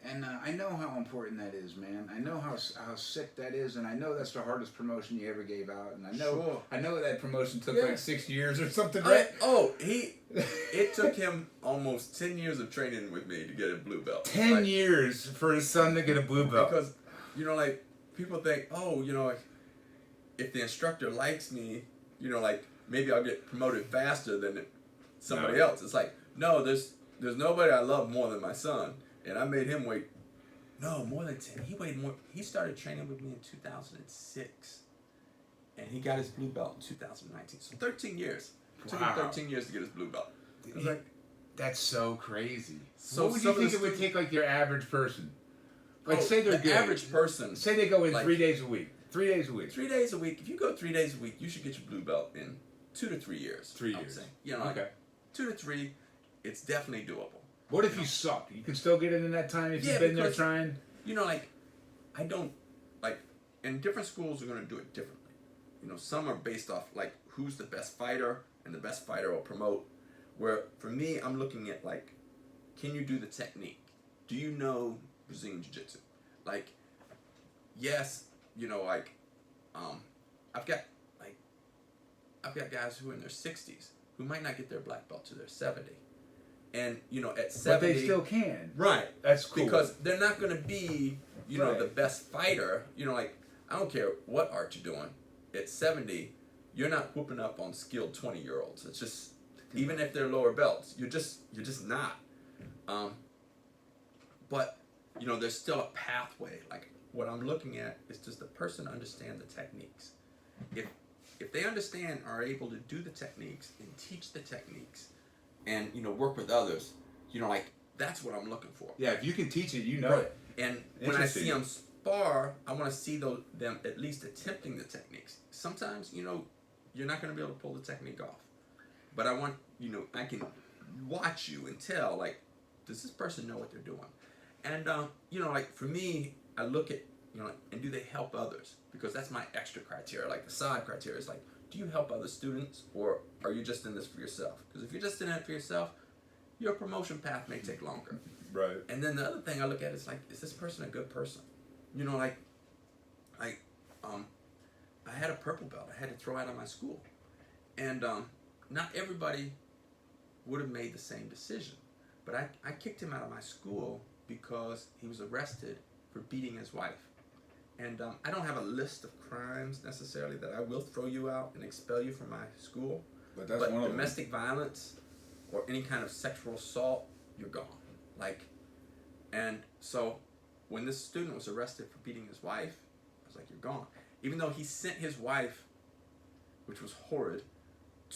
And I know how important that is, man. I know how sick that is, and I know that's the hardest promotion you ever gave out. And I know that promotion took like 6 years or something, right? It took him almost 10 years of training with me to get a blue belt. 10 years for his son to get a blue belt. Because, you know, like people think, oh, you know, like, if the instructor likes me, you know, like maybe I'll get promoted faster than somebody else. It's like, no, there's nobody I love more than my son. And I made him wait, more than 10. He waited more. He started training with me in 2006. And he got his blue belt in 2019. So 13 years. It took him 13 years to get his blue belt. I was like, that's so crazy. So what would you think it would take like your average person? Like say they're good. Average person. Say they go in like, 3 days a week. 3 days a week. 3 days a week. If you go 3 days a week, you should get your blue belt in 2 to 3 years. 3 years. You know, like 2 to 3, it's definitely doable. What if you suck? You can still get it in that time if you've been there trying? You know, like, I don't, like, and different schools are going to do it differently. You know, some are based off, like, who's the best fighter, and the best fighter will promote. Where, for me, I'm looking at, like, can you do the technique? Do you know Brazilian Jiu-Jitsu? Like, yes, you know, like, I've got guys who are in their 60s who might not get their black belt to their 70. And, you know, at 70... But they still can. Right. That's cool. Because they're not going to be, you know, the best fighter. You know, like, I don't care what art you're doing. At 70, you're not whooping up on skilled 20-year-olds. It's just, even if they're lower belts, you're just not. But, you know, there's still a pathway. Like, what I'm looking at is, does the person understand the techniques? If they understand, are able to do the techniques and teach the techniques, and, you know, work with others, you know, like, that's what I'm looking for. Yeah, if you can teach it, you know it. And when I see them spar, I want to see them at least attempting the techniques. Sometimes, you know, you're not going to be able to pull the technique off. But I want, you know, I can watch you and tell, like, does this person know what they're doing? And, you know, like, for me, I look at, you know, and do they help others? Because that's my extra criteria. Like, the side criteria is like, do you help other students, or are you just in this for yourself? Because if you're just in it for yourself, your promotion path may take longer. Right. And then the other thing I look at is like, is this person a good person? You know, like, I had a purple belt I had to throw out of my school. And not everybody would have made the same decision. But I kicked him out of my school because he was arrested for beating his wife. And I don't have a list of crimes necessarily that I will throw you out and expel you from my school. But that's one of them. Domestic violence or any kind of sexual assault, you're gone. Like, and so when this student was arrested for beating his wife, I was like, you're gone. Even though he sent his wife, which was horrid,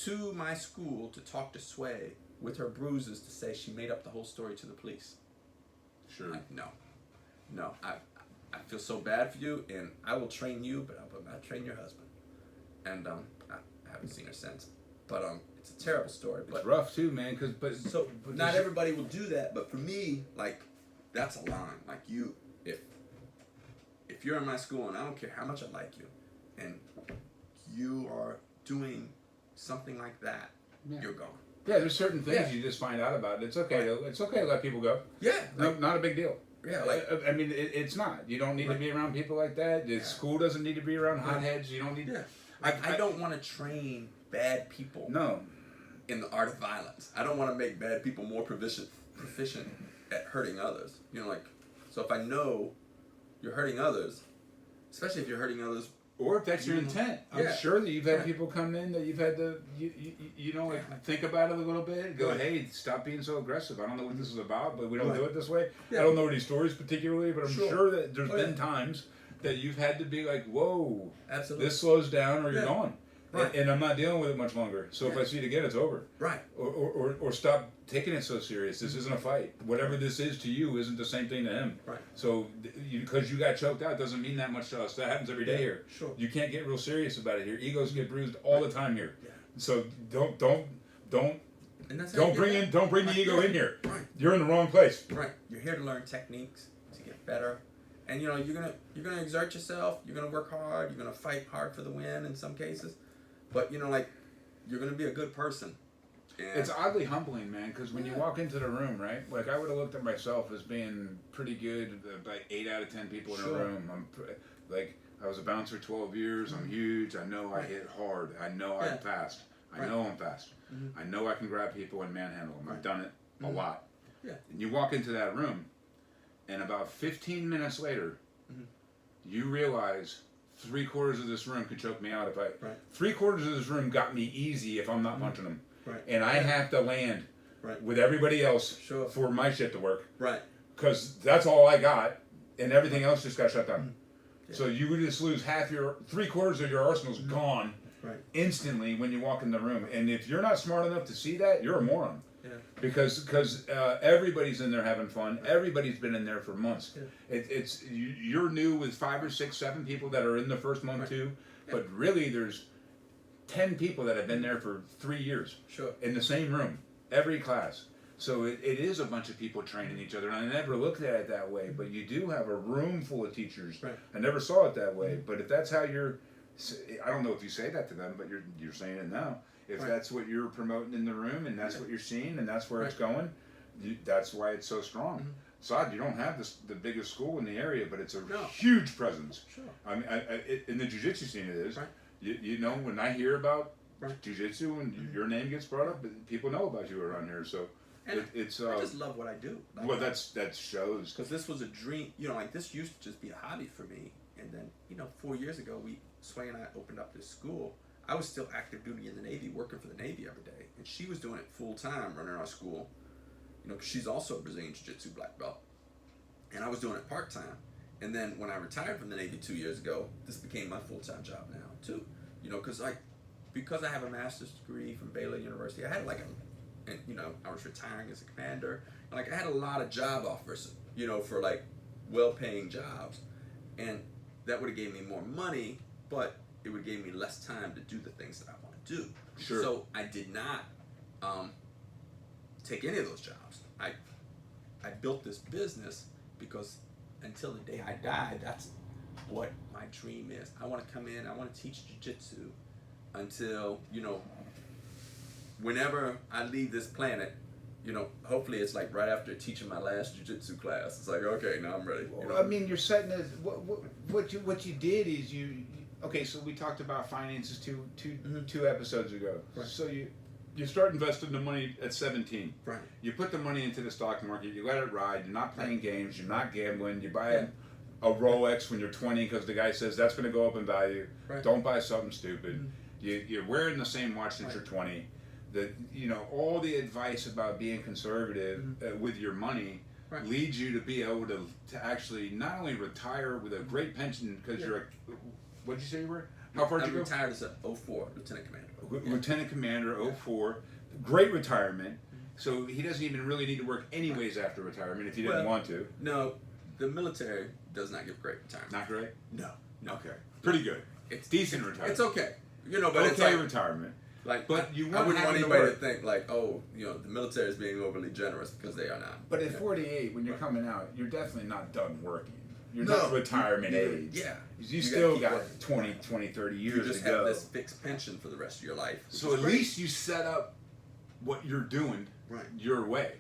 to my school to talk to Sway with her bruises to say she made up the whole story to the police. Sure. Like, no, I feel so bad for you, and I will train you, but I will not train your husband. And I haven't seen her since. But it's a terrible story. But it's rough too, man. But not everybody will do that. But for me, like, that's a line. Like, you, if you're in my school, and I don't care how much I like you, and you are doing something like that, you're gone. Yeah, there's certain things you just find out about. It's okay. It's okay to let people go. Yeah. Like, no, not a big deal. Yeah, like, I mean, it's not. You don't need to be around people like that. The school doesn't need to be around hotheads. You don't need. Yeah. I don't want to train bad people. No. In the art of violence, I don't want to make bad people more proficient proficient at hurting others. You know, like, so if I know you're hurting others, especially if you're hurting others. Or if that's your intent. I'm sure that you've had people come in that you've had to, think about it a little bit. Go, hey, stop being so aggressive. I don't know what this is about, but we don't do it this way. I don't know any stories particularly, but I'm sure that there's been times that you've had to be like, whoa, absolutely, this slows down or you're gone. Right. And I'm not dealing with it much longer. So if I see it again, it's over. Right. Or stop taking it so serious. This isn't a fight. Whatever this is to you isn't the same thing to him. Right. So because you got choked out doesn't mean that much to us. That happens every day here. Sure. You can't get real serious about it here. Egos get bruised all the time here. Yeah. So don't And bring the ego in here. Right. You're in the wrong place. Right. You're here to learn techniques to get better. And you're gonna exert yourself, you're gonna work hard, you're gonna fight hard for the win in some cases. But you're going to be a good person. And it's oddly humbling, man, because when you walk into the room, right? Like, I would have looked at myself as being pretty good, like 8 out of 10 people in a room. I was a bouncer 12 years. I'm huge. I know I hit hard. I know I'm fast. I know I'm fast. I know I can grab people and manhandle them. I've done it a lot. Yeah. And you walk into that room, and about 15 minutes later, you realize 3/4 of this room could choke me out if I. Right. 3/4 of this room got me easy if I'm not punching them. Right. And I have to land with everybody else for my shit to work. Right. Because that's all I got, and everything else just got shut down. Yeah. So you would just lose 3/4 of your arsenal's gone instantly when you walk in the room. And if you're not smart enough to see that, you're a moron. Yeah. Because everybody's in there having fun. Everybody's been in there for months. Yeah. You're new with 5 or 6, 7 people that are in the first month too, but really there's 10 people that have been there for 3 years. Sure. In the same room, every class. So it is a bunch of people training each other, and I never looked at it that way. But you do have a room full of teachers. Right. I never saw it that way. But if that's how I don't know if you say that to them, but you're saying it now. If that's what you're promoting in the room, and that's what you're seeing, and that's where it's going, that's why it's so strong. Saad, you don't have the biggest school in the area, but it's a huge presence. Sure. I mean, in the jiu-jitsu scene it is. Right. You know, when I hear about jiu-jitsu and your name gets brought up, people know about you around here. So it's. I just love what I do. Well, that shows. Because this was a dream. This used to just be a hobby for me. And then 4 years ago, Sway and I opened up this school. I was still active duty in the Navy, working for the Navy every day, and she was doing it full time, running our school. Because she's also a Brazilian Jiu-Jitsu black belt, and I was doing it part time. And then when I retired from the Navy 2 years ago, this became my full time job now too. Because I have a master's degree from Baylor University, I had I was retiring as a commander, and I had a lot of job offers, for well-paying jobs, and that would have gave me more money, but it would give me less time to do the things that I want to do. Sure. So I did not take any of those jobs. I built this business because until the day I die, that's what my dream is. I want to come in, I want to teach jiu-jitsu until, whenever I leave this planet, hopefully it's like right after teaching my last jiu-jitsu class. It's like, okay, now I'm ready. I mean, you're setting what you did is okay, so we talked about finances two episodes ago. Right. So you start investing the money at 17. Right. You put the money into the stock market. You let it ride. You're not playing games. You're not gambling. You buy a Rolex when you're 20 because the guy says that's going to go up in value. Right. Don't buy something stupid. You're wearing the same watch since you're 20. All the advice about being conservative with your money leads you to be able to actually not only retire with a great pension because you're what'd you say you were? How far did you go? I retired as a 04 lieutenant commander. Lieutenant commander, 04. Great retirement. So he doesn't even really need to work anyways after retirement if he didn't want to. No, the military does not give great retirement. Not great? No. Okay. Pretty good. It's decent retirement. It's okay. But okay, it's like retirement. But I wouldn't want anybody to think the military is being overly generous because they are not. But at 48, when you're coming out, you're definitely not done working. You're not retirement age. Yeah. You still got 20, 30 years to go. You just have this fixed pension for the rest of your life. So at least you set up what you're doing your way.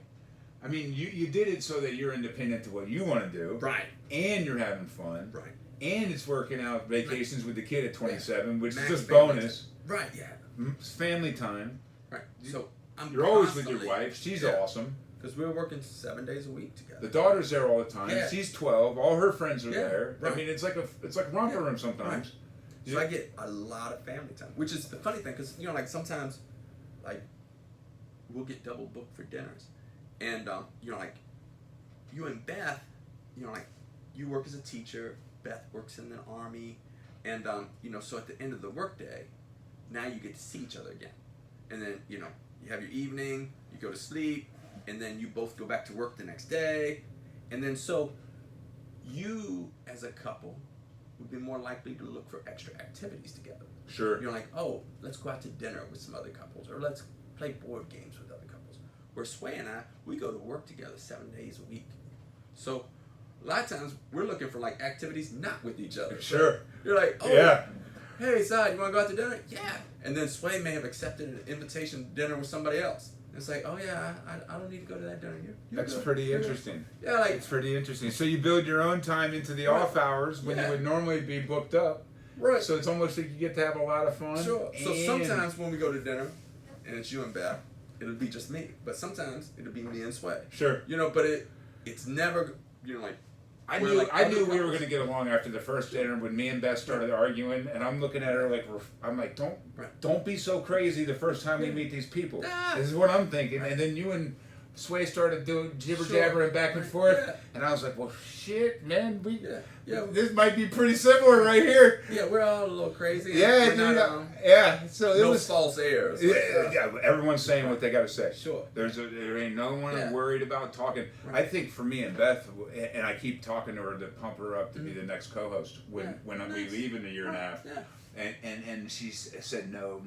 I mean, you did it so that you're independent to what you want to do. Right. And you're having fun. Right. And it's working out vacations with the kid at 27, which Max is just bonus. Right, yeah. It's family time. Right. So you're always with your wife. She's awesome. Because we were working 7 days a week together. The daughter's there all the time. Yeah. She's 12. All her friends are Yeah, there. right. I mean, it's like romper room sometimes. So I get a lot of family time, which is the funny thing, because like sometimes, like, we'll get double booked for dinners, and like, you and Beth, like, you work as a teacher, Beth works in the Army, and so at the end of the workday, now you get to see each other again, and then you have your evening, you go to sleep, and then you both go back to work the next day, and then so you as a couple would be more likely to look for extra activities together. Sure. You're like, oh, let's go out to dinner with some other couples, or let's play board games with other couples. Where Sway and I, we go to work together 7 days a week. So a lot of times we're looking for like activities not with each other. Sure. You're like, oh, Yeah. hey, Saad, you want to go out to dinner? Yeah. And then Sway may have accepted an invitation to dinner with somebody else. It's like, oh yeah, I don't need to go to that dinner. That's good. pretty You're interesting. good. Yeah, like, It's pretty interesting. So you build your own time into the Right. off hours when you Yeah. would normally be booked up. right. So it's almost like you get to have a lot of fun. Sure. So and- sometimes when we go to dinner, and it's you and Beth, it'll be just me. But sometimes it'll be me and Sway. Sure. But it's never, like, I we're knew like I other knew we were couples. going to get along after the first dinner when me and Beth started arguing, and I'm looking at her like I'm like, Right. don't be so crazy the first time we Yeah. meet these people. Yeah. This is what I'm thinking, Right. and then you and Sway started doing jibber Sure. jabbering back and Right. forth, Yeah. and I was like, well, shit, man, Yeah. this might be pretty similar right here. Yeah, we're all a little crazy. Yeah, we're dude, not, yeah. So it no was. false airs. Yeah, everyone's saying what they got to say. Sure. There ain't no one Yeah. worried about talking. Right. I think for me and Beth, and I keep talking to her to pump her up to be the next co-host when Mm-hmm. Yeah. when we Nice. leave in a year and a half. Yeah. And she said no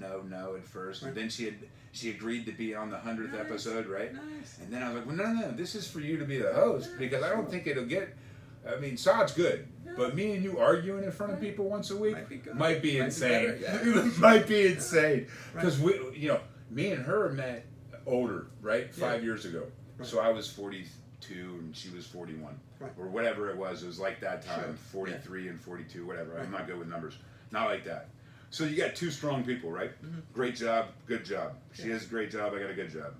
at first, Right. and then she agreed to be on the 100th Nice. episode, right? Nice. And then I was like, well, no, this is for you to be the host Yeah, because I don't sure. think it'll get. I mean, Saad's good, Yeah. but me and you arguing in front of Right. people once a week Might be good. might be Might be insane. better, yeah. Might be insane Right. because me and her met older, right? 5 years ago. Right. So I was 42 and she was 41, Right. or whatever it was. It was like that time, Sure. 43 and 42, whatever. I'm Right. not good with numbers. Not like that. So you got two strong people, right? Mhm. Great job, good job. She Yeah. has a great job. I got a good job.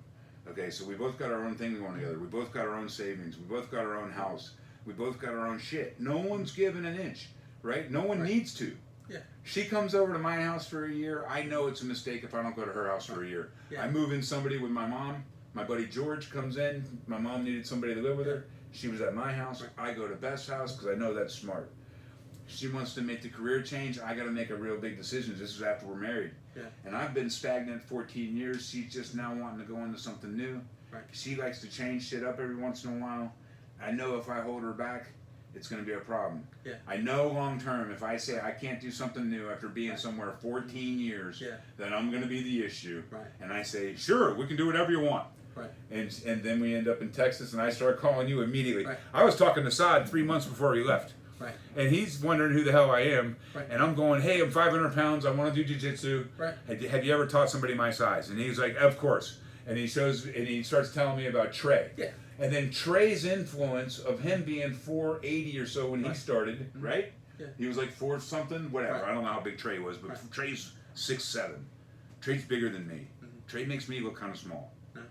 Okay, so we both got our own thing going together. We both got our own savings. We both got our own house. We both got our own shit. No one's given an inch, right? No one Right. needs to. Yeah. She comes over to my house for a year. I know it's a mistake if I don't go to her house for a year. Yeah. I move in somebody with my mom. My buddy George comes in. My mom needed somebody to live with her. She was at my house. Right. I go to Beth's house because I know that's smart. She wants to make the career change. I got to make a real big decision. This is after we're married. Yeah. And I've been stagnant 14 years. She's just now wanting to go into something new. Right. She likes to change shit up every once in a while. I know if I hold her back, it's going to be a problem. Yeah. I know long term, if I say I can't do something new after being Right. somewhere 14 years, Yeah. then I'm going to be the issue. Right. And I say, sure, we can do whatever you want. Right. And then we end up in Texas, and I start calling you immediately. Right. I was talking to Saad 3 months before he left. Right. And he's wondering who the hell I am. Right. And I'm going, hey, I'm 500 pounds. I want to do jiu-jitsu. Right. Have you ever taught somebody my size? And he's like, of course. And he starts telling me about Trey. Yeah. And then Trey's influence of him being 480 or so when he Right. started, Mhm. right? Yeah. He was like 4 something, whatever. Right. I don't know how big Trey was, but Right. Trey's 6'7". Trey's bigger than me. Mhm. Trey makes me look kind of small. Yeah.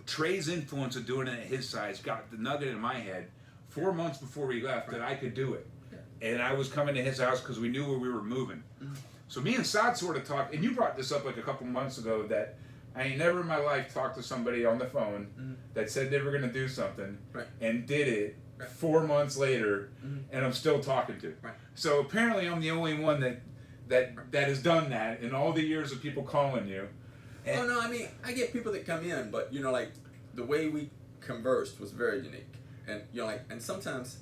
Trey's influence of doing it at his size got the nugget in my head 4 months before he left that I could do it. Yeah. And I was coming to his house because we knew where we were moving. Mhm. So me and Saad sort of talked, and you brought this up like a couple months ago, that I ain't never in my life talked to somebody on the phone Mhm. that said they were going to do something Right. and did it Right. 4 months later, Mhm. and I'm still talking to. Right. So apparently I'm the only one that has done that in all the years of people calling you. And Oh no, I mean I get people that come in, but like the way we conversed was very unique, and and sometimes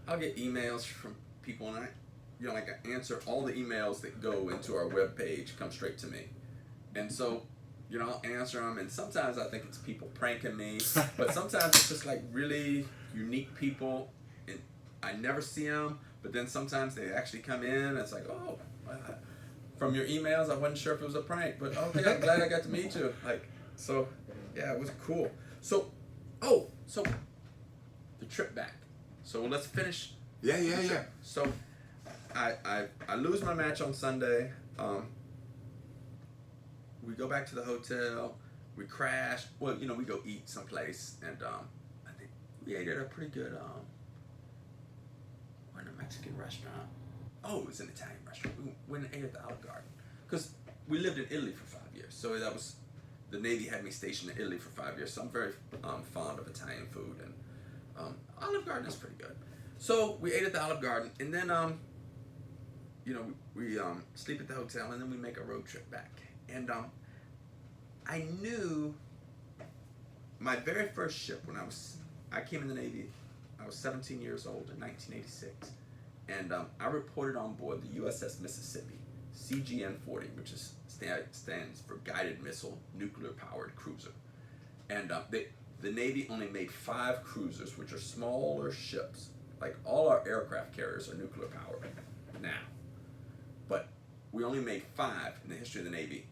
I'll get emails from people, and I I answer all the emails that go into our webpage come straight to me, and so I'll answer them, and sometimes I think it's people pranking me, but sometimes it's just like really unique people, and I never see them, but then sometimes they actually come in, and it's like, oh. From your emails, I wasn't sure if it was a prank, but okay, I'm glad I got to meet you. So, yeah, it was cool. So, so the trip back. So let's finish. yeah. the trip. So, I lose my match on Sunday. We go back to the hotel. we crashed. Well, you know, we go eat someplace, and I think we ate at a pretty good in a Mexican restaurant. Oh, it was an Italian restaurant. We went and ate at the Olive Garden because we lived in Italy for 5 years. So that was the Navy had me stationed in Italy for 5 years. So I'm very fond of Italian food, and Olive Garden is pretty good. So we ate at the Olive Garden, and then you know, we sleep at the hotel, and then we make a road trip back. And I knew my very first ship when I came in the Navy. I was 17 years old in 1986, and I reported on board the USS Mississippi, CGN-40, which stands for Guided Missile Nuclear Powered Cruiser. And the Navy only made 5 cruisers, which are smaller ships. Like all our aircraft carriers are nuclear powered now, but we only made 5 in the history of the Navy,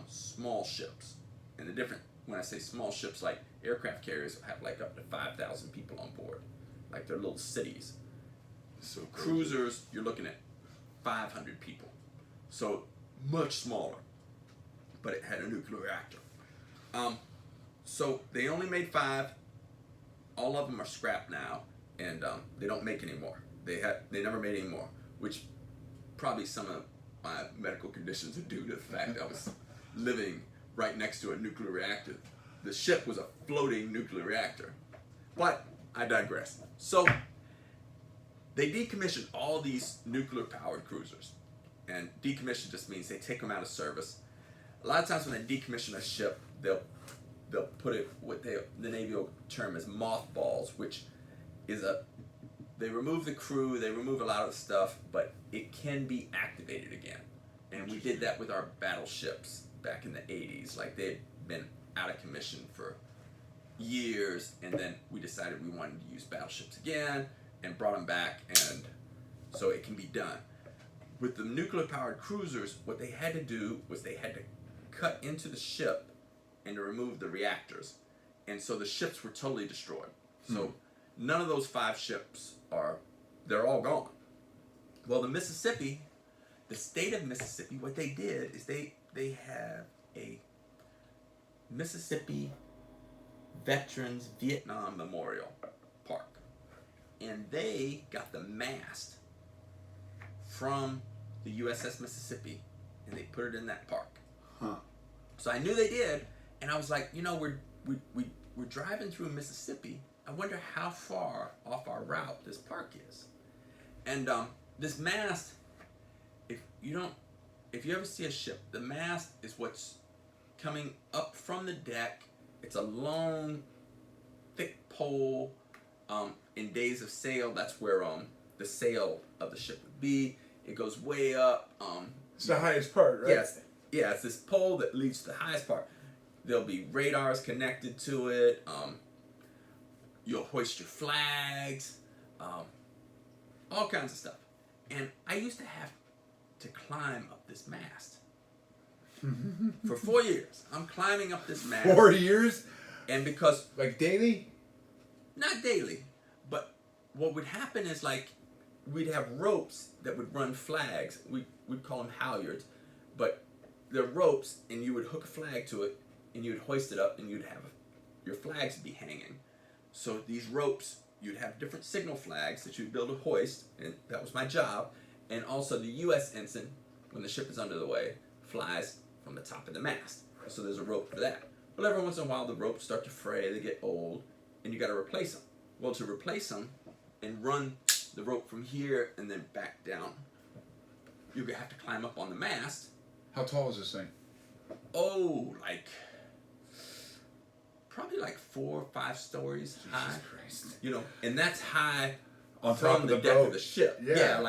small ships. And the different, when I say small ships, like aircraft carriers have like up to 5,000 people on board. Like they're little cities. So cruisers, you're looking at 500 people. So much smaller, but it had a nuclear reactor. So they only made 5. All of them are scrapped now, and they don't make any more. They never made any more, which probably some of my medical conditions are due to the fact that I was living right next to a nuclear reactor. The ship was a floating nuclear reactor. But I digress. So they decommissioned all these nuclear powered cruisers. And decommission just means they take them out of service. A lot of times when they decommission a ship, they'll put it what the Navy will term as mothballs, which is they remove the crew, they remove a lot of the stuff, but it can be activated again. And we did that with our battleships back in the 80s. Like they'd been out of commission for years, and then we decided we wanted to use battleships again and brought them back, and so it can be done. With the nuclear powered cruisers, what they had to do was they had to cut into the ship and to remove the reactors, and so the ships were totally destroyed. So none of those 5 ships they're all gone. Well, the Mississippi, the state of Mississippi, what they did is they have a Mississippi Veterans Vietnam Memorial Park, and they got the mast from the USS Mississippi, and they put it in that park. So I knew they did, and I was like, you know, we're driving through Mississippi. I wonder how far off our route this park is. And this mast, if you ever see a ship, the mast is what's coming up from the deck. It's a long, thick pole. In days of sail, that's where the sail of the ship would be. It goes way up. It's the highest part, right? Yeah, it's this pole that leads to the highest part. There'll be radars connected to it. You'll hoist your flags, all kinds of stuff. And I used to have to climb up this mast. For 4 years, I'm climbing up this mast. 4 years? And because... Like daily? Not daily, but what would happen is like we'd have ropes that would run flags. We'd call them halyards, but they're ropes, and you would hook a flag to it, and you would hoist it up, and you'd have your flags be hanging. So these ropes, you'd have different signal flags that you'd build a hoist, and that was my job. And also the U.S. ensign, when the ship is under the way, flies from the top of the mast. So there's a rope for that. Well, every once in a while the ropes start to fray, they get old, and you got to replace them. Well, to replace them and run the rope from here and then back down, you have to climb up on the mast. How tall is this thing? Oh, probably like 4 or 5 stories high. Jesus Christ. You know, and that's high On from top of the the deck boat. of the ship. Yeah.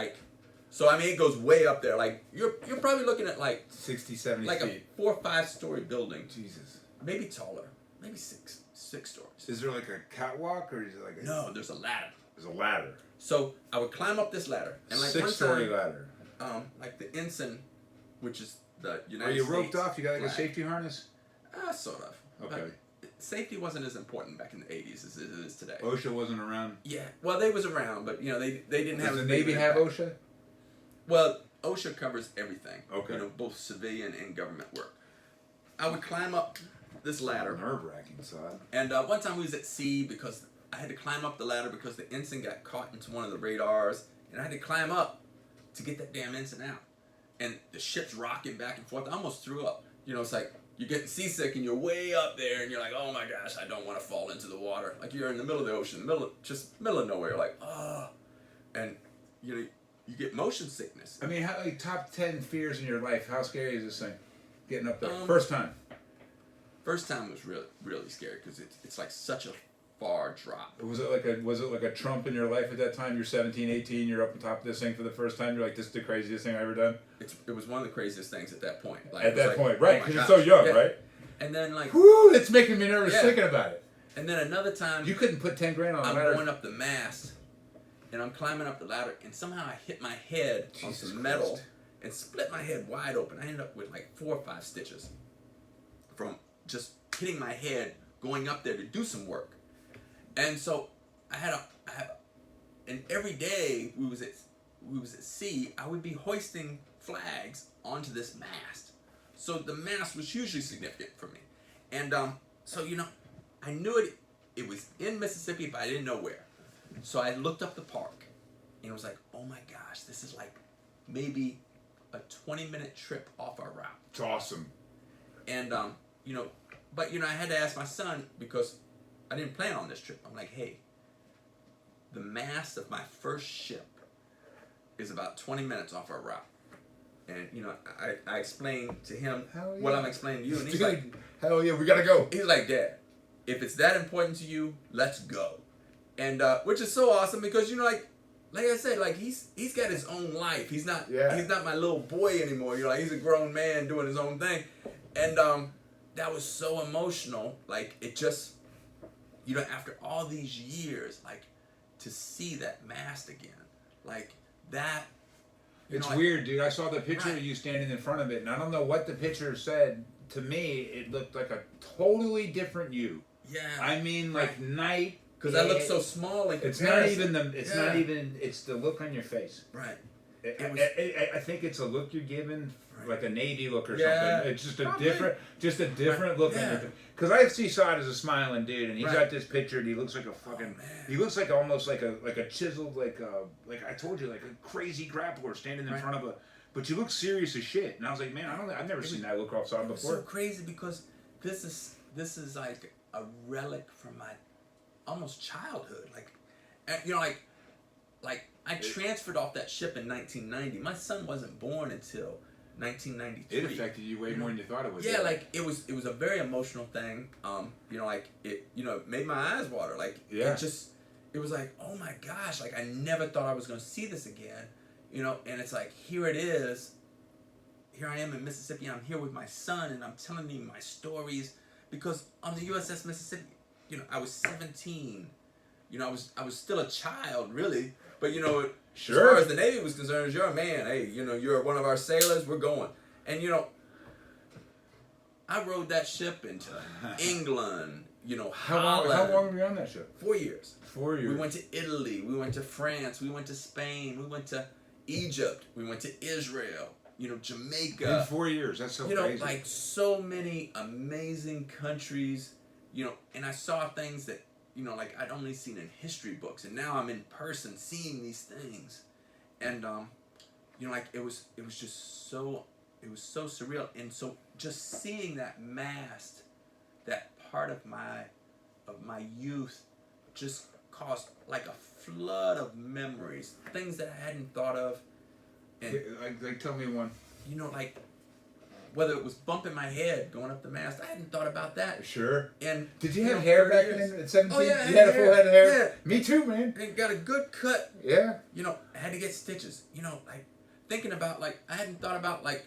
So I mean, it goes way up there. Like you're probably looking at like 60, 70 like feet. a 4 or 5 story building. Jesus. Maybe taller. Maybe 6 stories. Is there like a catwalk, or is it like a... No, there's a ladder. There's a ladder. So I would climb up this ladder, and like 6-story one time, ladder. like the ensign, which is the United Are you States roped off? You got like a flag. safety harness? Sort of. Okay. Safety wasn't as important back in the 80s as it is today. OSHA wasn't around? Yeah. Well, they was around, but you know they didn't have. Does as the big Navy of an have impact. OSHA? Well, OSHA covers everything. Okay. You know, both civilian and government work. I would climb up this ladder. Nerve-wracking, Saad. And one time we was at sea because I had to climb up the ladder because the ensign got caught into one of the radars, and I had to climb up to get that damn ensign out. And the ship's rocking back and forth. I almost threw up. You know, it's like you're getting seasick and you're way up there, and you're like, oh my gosh, I don't want to fall into the water. Like you're in the middle of the ocean, middle of nowhere. You're like, oh, and you know, you get motion sickness. I mean, how, like, top 10 fears in your life? How scary is this thing? Getting up there first time. First time was really, really scary because it's like such a far drop. Was it like a Trump in your life at that time? You're 17, 18, you're up on top of this thing for the first time. You're like, this is the craziest thing I've ever done. It was one of the craziest things at that point. Like, at that like, point, right? oh Because you're so young, yeah. right? And then like, whoo, it's making me nervous thinking about it. And then another time, you couldn't put 10 grand on the I'm ladder. going up the mast, and I'm climbing up the ladder, and somehow I hit my head on some metal and split my head wide open. I ended up with like 4 or 5 stitches from just hitting my head going up there to do some work. And so and every day we was at sea, I would be hoisting flags onto this mast. So the mast was hugely significant for me. And so you know, I knew it was in Mississippi, but I didn't know where. So I looked up the park, and it was like, oh my gosh, this is like maybe a 20-minute trip off our route. It's awesome. And you know, but you know, I had to ask my son because I didn't plan on this trip. I'm like, hey, the mast of my first ship is about 20 minutes off our route. And you know, I explained to him what I'm explaining to you, and he's like, hell yeah, we gotta go. He's like, Dad, if it's that important to you, let's go. And which is so awesome because you know, like I said, like he's got his own life. He's not my little boy anymore. You know, like he's a grown man doing his own thing. And that was so emotional. Like it just, you know, after all these years, like to see that mast again, like that. It's weird, dude. I saw the picture of you standing in front of it, and I don't know what the picture said. To me, it looked like a totally different you. Yeah. I mean, like night. Because I look so small. Like it's not even the. It's not even. It's the look on your face. Right. I think it's a look you're given, like a Navy look or something. It's just a different look on your face. Because I see Saad as a smiling dude, and he's got this picture, and he looks like a fucking. He looks like almost like a chiseled, like I told you, like a crazy grappler standing in front of a. But you look serious as shit, and I was like, man, I've never seen that look off Saad before. It's so crazy because this is like a relic from my almost childhood, like, you know, like I transferred off that ship in 1990. My son wasn't born until 1993. It affected you way more than you thought it would. Yeah, like it was a very emotional thing. You know, like it made my eyes water. Like it was like, oh my gosh, like I never thought I was gonna see this again. You know, and it's like here it is. Here I am in Mississippi. I'm here with my son, and I'm telling him my stories because on the USS Mississippi, you know, I was 17. You know, I was still a child, really. But you know, as far as the Navy was concerned, you're a man. Hey, you know, you're one of our sailors. We're going. And you know, I rode that ship into England. You know, Holland. How long were you on that ship? 4 years. 4 years. We went to Italy. We went to France. We went to Spain. We went to Egypt. We went to Israel. You know, Jamaica. In 4 years. That's so crazy. You know, like so many amazing countries. You know, and I saw things that, you know, like I'd only seen in history books, and now I'm in person seeing these things, and you know, like it was just so surreal, and so just seeing that mast, that part of my youth, just caused like a flood of memories, things that I hadn't thought of, and like tell me one. You know, like. Whether it was bumping my head going up the mast, I hadn't thought about that. Sure. And did you have hair back then at 17? Oh yeah, you had a full head of hair. Yeah. Me too, man. And got a good cut. Yeah. You know, I had to get stitches. You know, like thinking about like I hadn't thought about like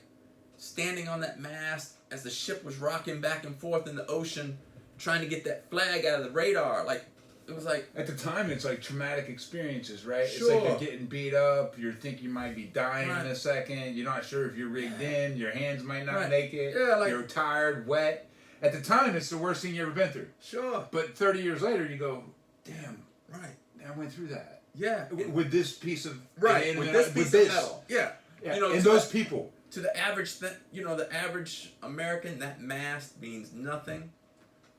standing on that mast as the ship was rocking back and forth in the ocean, trying to get that flag out of the radar. Like it was like at the time it's like traumatic experiences, right? Sure. It's like you're getting beat up, you think you might be dying in a second, you're not sure if you're rigged in, your hands might not make it, you're tired, wet. At the time it's the worst thing you ever been through. Sure. But 30 years later you go, damn, I went through that. Yeah. With this piece of with this piece of metal. Yeah. Yeah. You know, and those people. To the average you know, the average American, that mast means nothing.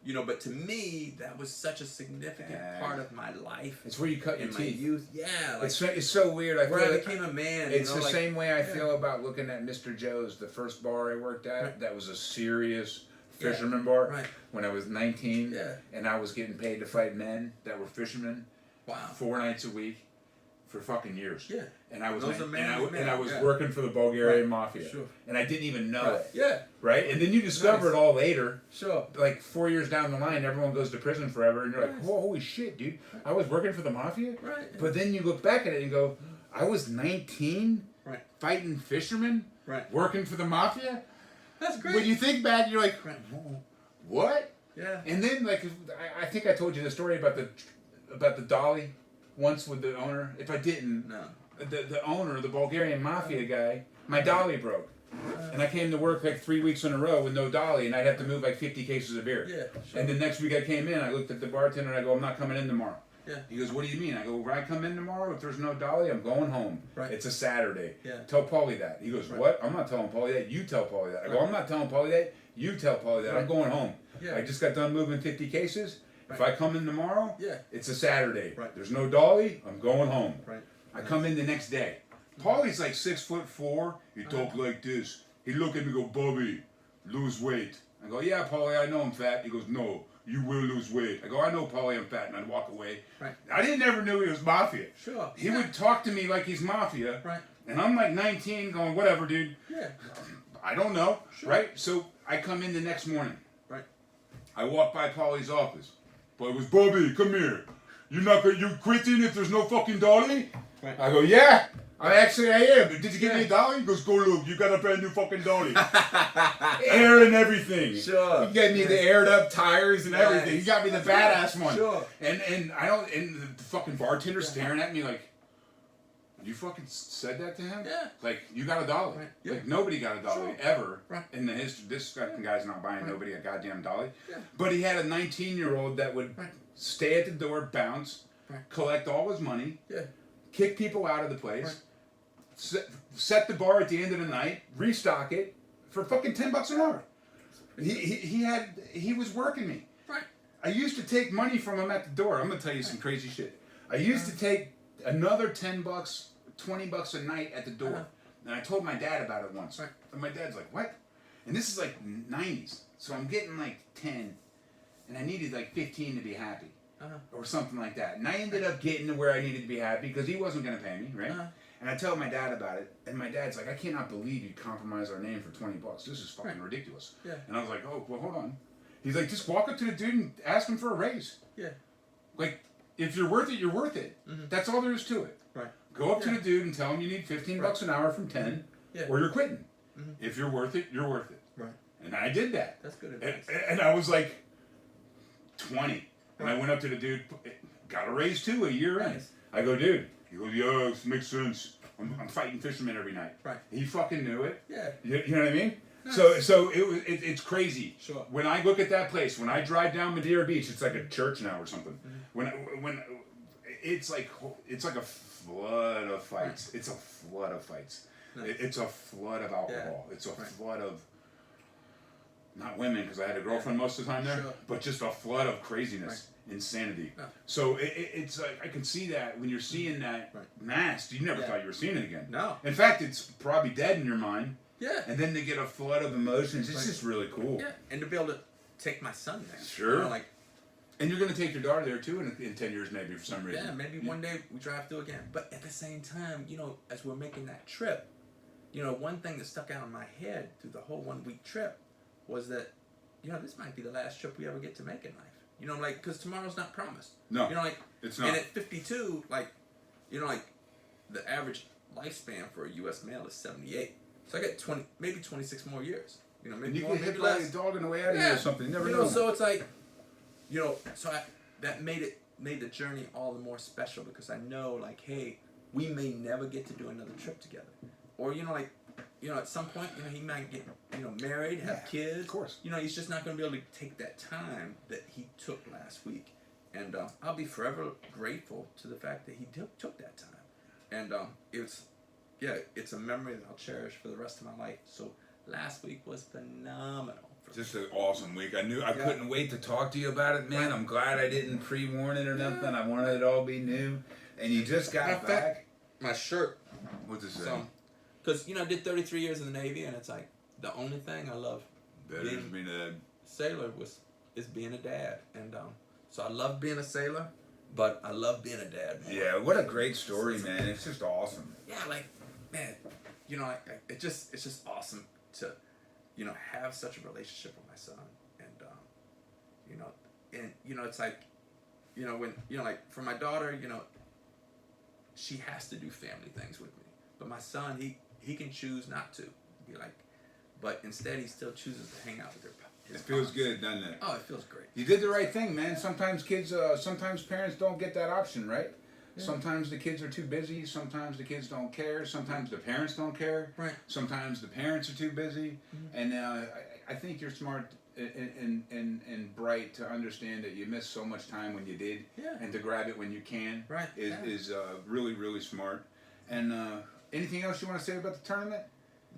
You know, but to me, that was such a significant part of my life. It's where you cut your in teeth. my youth. Yeah, like, It's so weird. I where feel I like became a man. it's you know, the like, same way I feel about looking at Mr. Joe's, the first bar I worked at. Right. That was a serious Yeah. fisherman bar. Right. When I was 19, Yeah. and I was getting paid to fight men that were fishermen Wow. 4 nights a week for fucking years. Yeah. And I was Those are and manly men, I was yeah. working for the Bulgarian Right. mafia, Sure. and I didn't even know Right. it. Yeah. Right, and then you discover Nice. it all later. Sure. Like 4 years down the line, everyone goes to prison forever, and you're like, Nice. "Whoa, holy shit, dude! I was working for the mafia." Right. But then you look back at it and go, "I was 19, Right. fighting fishermen, Right. working for the mafia." That's great. When you think back, you're like, Right. "What?" Yeah. And then, like, I think I told you the story about the dolly once with the owner. If I didn't, No. the owner, the Bulgarian mafia guy, my dolly broke. And I came to work like 3 weeks in a row with no dolly, and I'd have to move like 50 cases of beer. Yeah. Sure. And the next week I came in, I looked at the bartender and I go, "I'm not coming in tomorrow." Yeah. He goes, "What do you mean?" I go, "When I come in tomorrow, if there's no dolly, I'm going home. Right. It's a Saturday. Yeah. Tell Paulie that." He goes, Right. "What? I'm not telling Paulie that. You tell Paulie that." I go, Right. "I'm not telling Paulie that. You tell Paulie that. I'm Right. going home. Yeah. I just got done moving 50 cases. If Right. I come in tomorrow, Yeah. it's a Saturday. Right. There's no dolly, I'm going home." Right. I come in the next day. Paulie's like 6'4". He talk like this. He look at me and go, "Bobby, lose weight." I go, "Yeah, Paulie, I know I'm fat." He goes, "No, you will lose weight." I go, "I know, Paulie, I'm fat," and I'd walk away. Right. I didn't ever knew he was mafia. Sure. He Yeah. would talk to me like he's mafia. Right. And I'm like 19 going, "Whatever, dude. Yeah. I don't know." Sure. Right? So I come in the next morning. Right. I walk by Paulie's office. Paulie goes, "Bobby, come here. You quitting if there's no fucking dolly?" Right. I go, "Yeah. I am. Did you give me Yeah. a dolly?" He goes, "Go look. You got a brand new fucking dolly. Air and everything. Sure. He gave me the aired up tires and Nice. everything. He got me the badass one. Sure. And I don't. And the fucking bartender staring at me like, "You fucking said that to him? Yeah. Like, you got a dolly. Right. Yeah. Like, nobody got a dolly Sure. ever Right. in the history. This fucking guy's not buying nobody a goddamn dolly. Yeah. But he had a 19-year-old that would Right. stay at the door, bounce, Right. collect all his money, Yeah. kick people out of the place, Right. set the bar at the end of the night, restock it for fucking $10 an hour. He was working me. Right. I used to take money from him at the door. I'm gonna tell you some crazy shit. I used to take another $10, $20 a night at the door. Uh-huh. And I told my dad about it once. Right. And my dad's like, "What?" And this is like 90s. So I'm getting like 10. And I needed like 15 to be happy. Uh-huh. Or something like that. And I ended up getting to where I needed to be happy because he wasn't going to pay me, right? Uh-huh. And I tell my dad about it. And my dad's like, "I cannot believe you compromise our name for $20. This is fucking Right. ridiculous." Yeah. And I was like, "Oh, well, hold on." He's like, "Just walk up to the dude and ask him for a raise. Yeah. Like, if you're worth it, you're worth it. Mhm. That's all there is to it. Right. Go up to Yeah. the dude and tell him you need $15 an hour from 10, Yeah. or you're quitting. Mhm. If you're worth it, you're worth it." Right. And I did that. That's good And, advice. and I was like 20. And I Right. went up to the dude, got a raise too a year in. Nice. I go, "Dude." He goes, "Yeah, this makes sense. I'm fighting fishermen every night." Right. He fucking knew it. Yeah. You know what I mean? Nice. So it's crazy. Sure. When I look at that place, when I drive down Madeira Beach, it's like a church now or something. When it's like a flood of fights. It's a flood of fights. Nice. It's a flood of alcohol. Yeah. It's a Right. flood of not women because I had a girlfriend most of the time there, Sure. but just a flood of craziness, insanity. Yeah. So it's like I can see that when you're seeing that Right. masked, you never Yeah. thought you were seeing it again. No. In fact, it's probably dead in your mind. Yeah. And then they get a flood of emotions. It's Right. just really cool. Yeah. And to be able to take my son there. Sure. You know, like, And you're going to take your daughter there too in 10 years maybe for some reason. yeah, maybe one day we drive through again. But at the same time, you know, as we're making that trip, you know, one thing that stuck out in my head through the whole 1 week trip was that, you know, this might be the last trip we ever get to make in life. You know, like, because tomorrow's not promised. No, You know, like, it's not. and at 52, like, you know, like, the average lifespan for a U.S. male is 78. So I got 20, maybe 26 more years. You know, And maybe you more, get hit maybe by less. a dog on the way out of here or something. You never know. So it's like, you know, that made the journey all the more special because I know, like, hey, we may never get to do another trip together, or you know, like, you know, at some point, you know, he might get, you know, married, have Yeah, kids. of course. You know, he's just not going to be able to take that time that he took last week, and I'll be forever grateful to the fact that he took that time, and it's a memory that I'll cherish for the rest of my life. So last week was phenomenal for Just an awesome week. I couldn't wait to talk to you about it, man. I'm glad I didn't pre-warn it or nothing. I wanted it all to be new. And you just got back. My shirt. What's it say? Because, I did 33 years in the Navy, and it's like the only thing I love being a sailor is being a dad. And so I love being a sailor, but I love being a dad more. Yeah, what a great story, man. It's just awesome. Yeah, like, man, it's just awesome to, have such a relationship with my son. And, it's like, when, like, for my daughter, she has to do family things with me. But my son, he can choose not to. Be like, but instead he still chooses to hang out with his It feels pops. good, doesn't it? Oh, it feels great. You did the right thing, man. Sometimes sometimes parents don't get that option, right? Yeah. Sometimes the kids are too busy. Sometimes the kids don't care. Sometimes the parents don't care. Right. Sometimes the parents are too busy. Mm-hmm. And I think you're smart and bright to understand that you missed so much time when you did, and to grab it when you can. Right. Is really, really smart. And anything else you want to say about the tournament?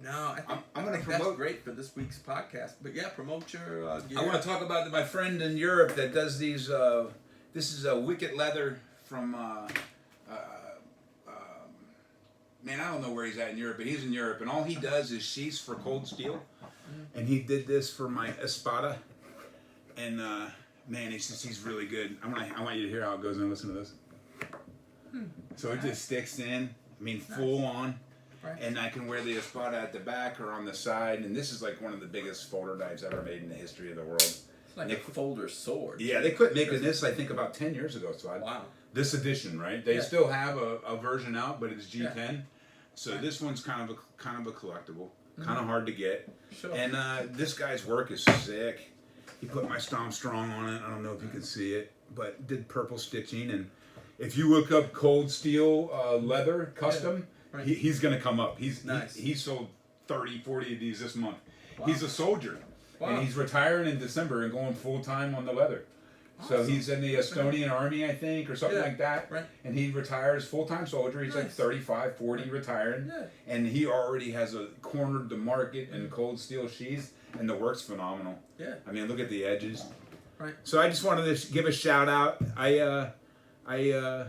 No, I think that's great for this week's podcast. But yeah, promote your. I want to talk about my friend in Europe that does these. This is a Wicked Leather from. Man, I don't know where he's at in Europe, but he's in Europe, and all he does is sheaths for cold steel. And he did this for my Espada, and man, he's really good. I want you to hear how it goes and listen to this. So it just sticks in. I mean, full on. Right. And I can wear the Espada at the back or on the side. And this is like one of the biggest folder knives ever made in the history of the world. It's like a folder sword. Yeah, they quit making this, I think, about 10 years ago. So wow. This edition, right? They still have a version out, but it's G10. Yeah. So this one's kind of a collectible, kind of hard to get. Sure. And this guy's work is sick. He put my Stomp Strong on it. I don't know if you can see it, but did purple stitching. And if you look up cold steel leather custom, he's going to come up. He sold 30, 40 of these this month. Wow. He's a soldier. Wow. And he's retiring in December and going full time on the leather. Awesome. So he's in the Estonian army, I think, or something like that. Right. And he retires full-time soldier. He's like 35, 40 retired. Yeah. And he already has cornered the market in cold steel sheaths, and the work's phenomenal. Yeah. I mean, look at the edges. Right. So I just wanted to give a shout out. I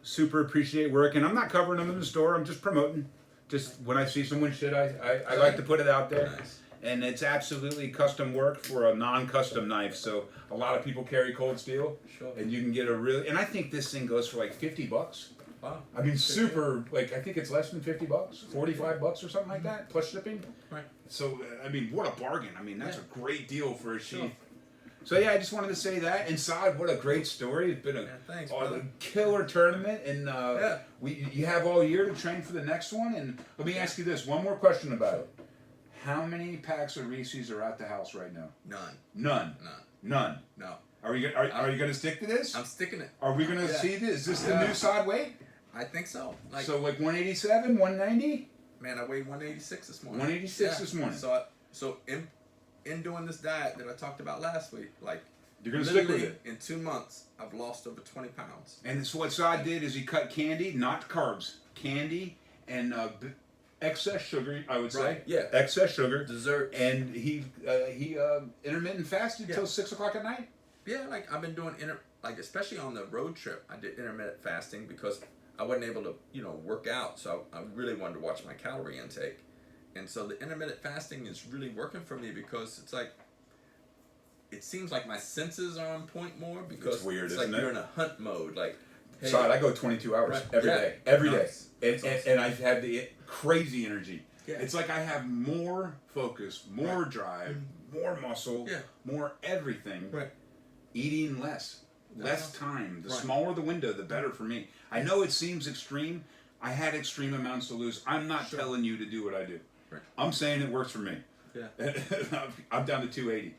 super appreciate work, and I'm not covering them in the store. I'm just promoting. Just when I see someone shit, I like to put it out there. Nice. And it's absolutely custom work for a non-custom knife. So a lot of people carry cold steel, and you can get and I think this thing goes for like $50. Wow. I mean, super. Like I think it's less than $50, $45 or something like that, plus shipping. Right. So I mean, what a bargain! I mean, that's a great deal for a sheath. So yeah, I just wanted to say that. And Saad, what a great story! It's been a killer tournament, and you have all year to train for the next one. And let me ask you this: one more question about it. How many packs of Reese's are at the house right now? None. No. Are you going to stick to this? I'm sticking it. Are we going to see this? Is this the new Saad weight? I think so. So like 187, 190? Man, I weighed 186 this morning. 186 this morning. So in doing this diet that I talked about last week, like you're going to stick with it. In 2 months, I've lost over 20 pounds. And so what Saad did is he cut candy, not carbs, candy and excess sugar, I would say. Right. Yeah. Excess sugar. Dessert. And he intermittent fasted till 6 o'clock at night. Yeah, like I've been doing especially on the road trip, I did intermittent fasting because I wasn't able to, work out. So I really wanted to watch my calorie intake. And so the intermittent fasting is really working for me because it's like, it seems like my senses are on point more because it's weird, it's like you're in a hunt mode. Like, hey, Saad, I go 22 hours every day. Every day. And I have the crazy energy. Yeah. It's like I have more focus, more drive, more muscle, more everything. Right. Eating less time. The smaller the window, the better for me. I know it seems extreme. I had extreme amounts to lose. I'm not telling you to do what I do. Right. I'm saying it works for me. Yeah. I'm down to 280.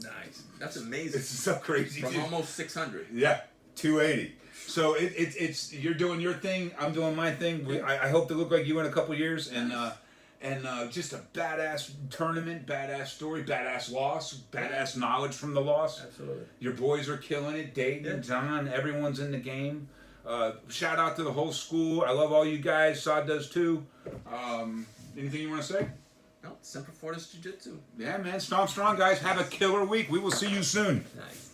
Nice. That's amazing. It's so crazy. From almost 600. Yeah, 280. So it's you're doing your thing. I'm doing my thing. I hope to look like you in a couple years. And just a badass tournament, badass story, badass loss, badass knowledge from the loss. Absolutely. Your boys are killing it. Dayton, John, everyone's in the game. Shout out to the whole school. I love all you guys. Saad does too. Anything you want to say? No, Semper Fortis Jiu-Jitsu. Yeah, man. Stomp strong, guys. Have a killer week. We will see you soon. Nice.